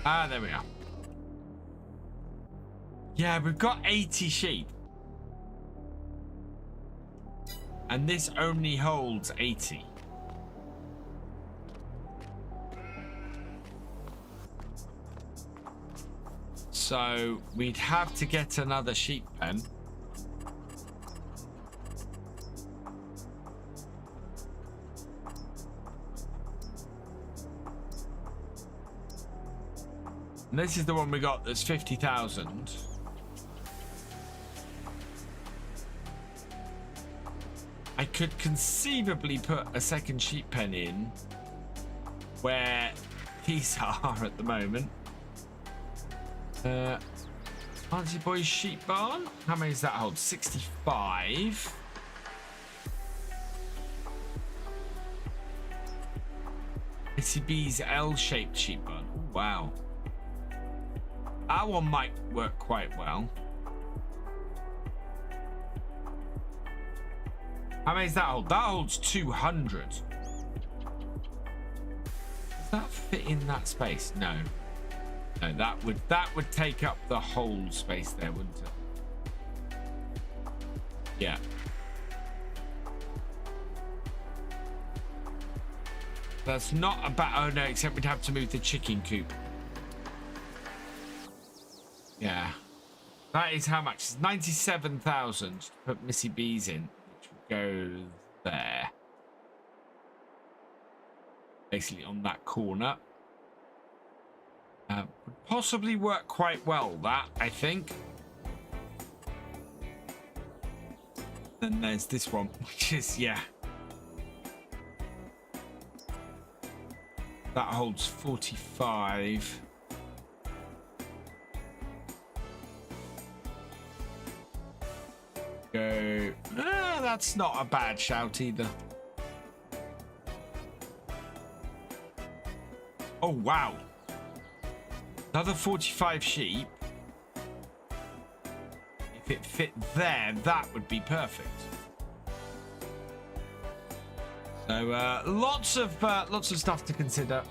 Ah, there we are. Yeah, we've got 80 sheep. And this only holds 80. So we'd have to get another sheep pen. And this is the one we got that's 50,000. I could conceivably put a second sheep pen in where these are at the moment. Auntie Boy's sheep barn. How many does that hold? 65. ICB's L-shaped sheep barn. Ooh, wow. That one might work quite well. How many does that hold? That holds 200. Does that fit in that space? No. No, that would take up the whole space there, wouldn't it? Yeah. That's not a bad. Oh no, except we'd have to move the chicken coop. Yeah. That is how much? It's 97,000 to put Missy B's in, which would go there. Basically on that corner. Would possibly work quite well, that, I think. Then there's this one, which is, yeah. That holds 45. Go. That's not a bad shout either. Oh, wow. Another 45 sheep. If it fit there, that would be perfect. So lots of stuff to consider.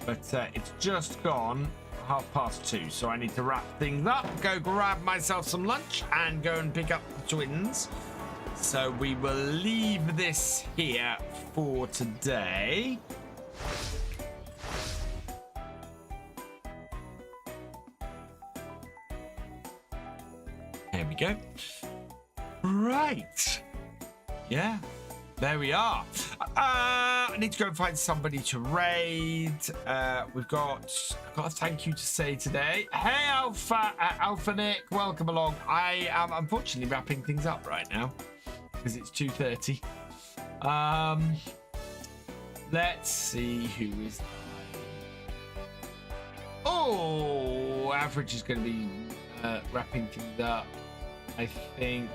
But it's just gone 2:30, so I need to wrap things up, go grab myself some lunch, and go and pick up the twins. So we will leave this here for today. There we go. Right. Yeah, there we are. I need to go and find somebody to raid. I've got a thank you to say today. Hey, Alpha Nick, welcome along. I am unfortunately wrapping things up right now because it's 2:30. Let's see who is. Oh, Average is going to be wrapping things up, I think.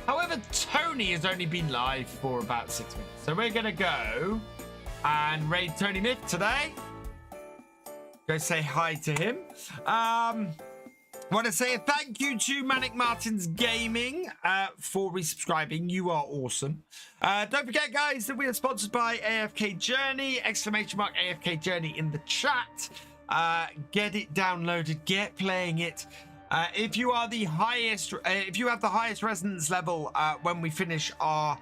However, Tony has only been live for about 6 minutes. So we're going to go and raid Tony Myth today. Go say hi to him. Want to say a thank you to Manic Martins Gaming for resubscribing. You are awesome. Don't forget, guys, that we are sponsored by AFK Journey. ! AFK Journey in the chat. Get it downloaded. Get playing it. If you are the highest, if you have the highest resonance level when we finish our,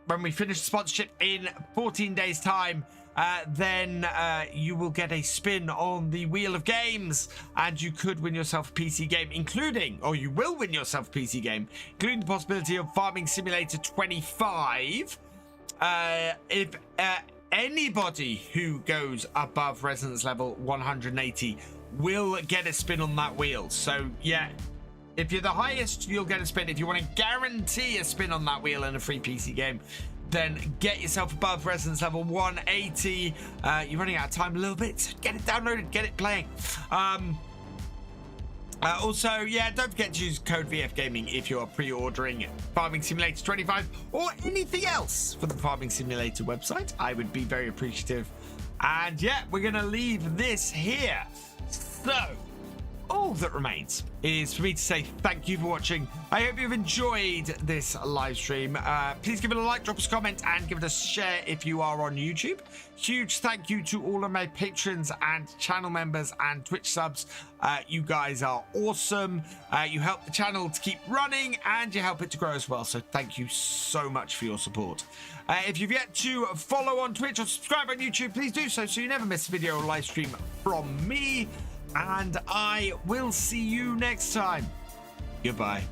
when we finish sponsorship in 14 days' time, then you will get a spin on the Wheel of Games, and you could win yourself a PC game, including, or you will win yourself a PC game, including the possibility of Farming Simulator 25. If anybody who goes above resonance level 180 will get a spin on that wheel. So yeah, if you're the highest, you'll get a spin. If you want to guarantee a spin on that wheel in a free PC game, then get yourself above resonance level 180. You're running out of time a little bit, so get it downloaded, get it playing. Also, yeah, don't forget to use code VFGaming if you're pre-ordering Farming Simulator 25 or anything else for the Farming Simulator website. I would be very appreciative. And yeah, we're going to leave this here. So, all that remains is for me to say thank you for watching. I hope you've enjoyed this live stream. Please give it a like, drop us a comment, and give it a share if you are on YouTube. Huge thank you to all of my patrons and channel members and Twitch subs. You guys are awesome. You help the channel to keep running, and you help it to grow as well. So thank you so much for your support. If you've yet to follow on Twitch or subscribe on YouTube, please do so you never miss a video or live stream from me. And I will see you next time. Goodbye.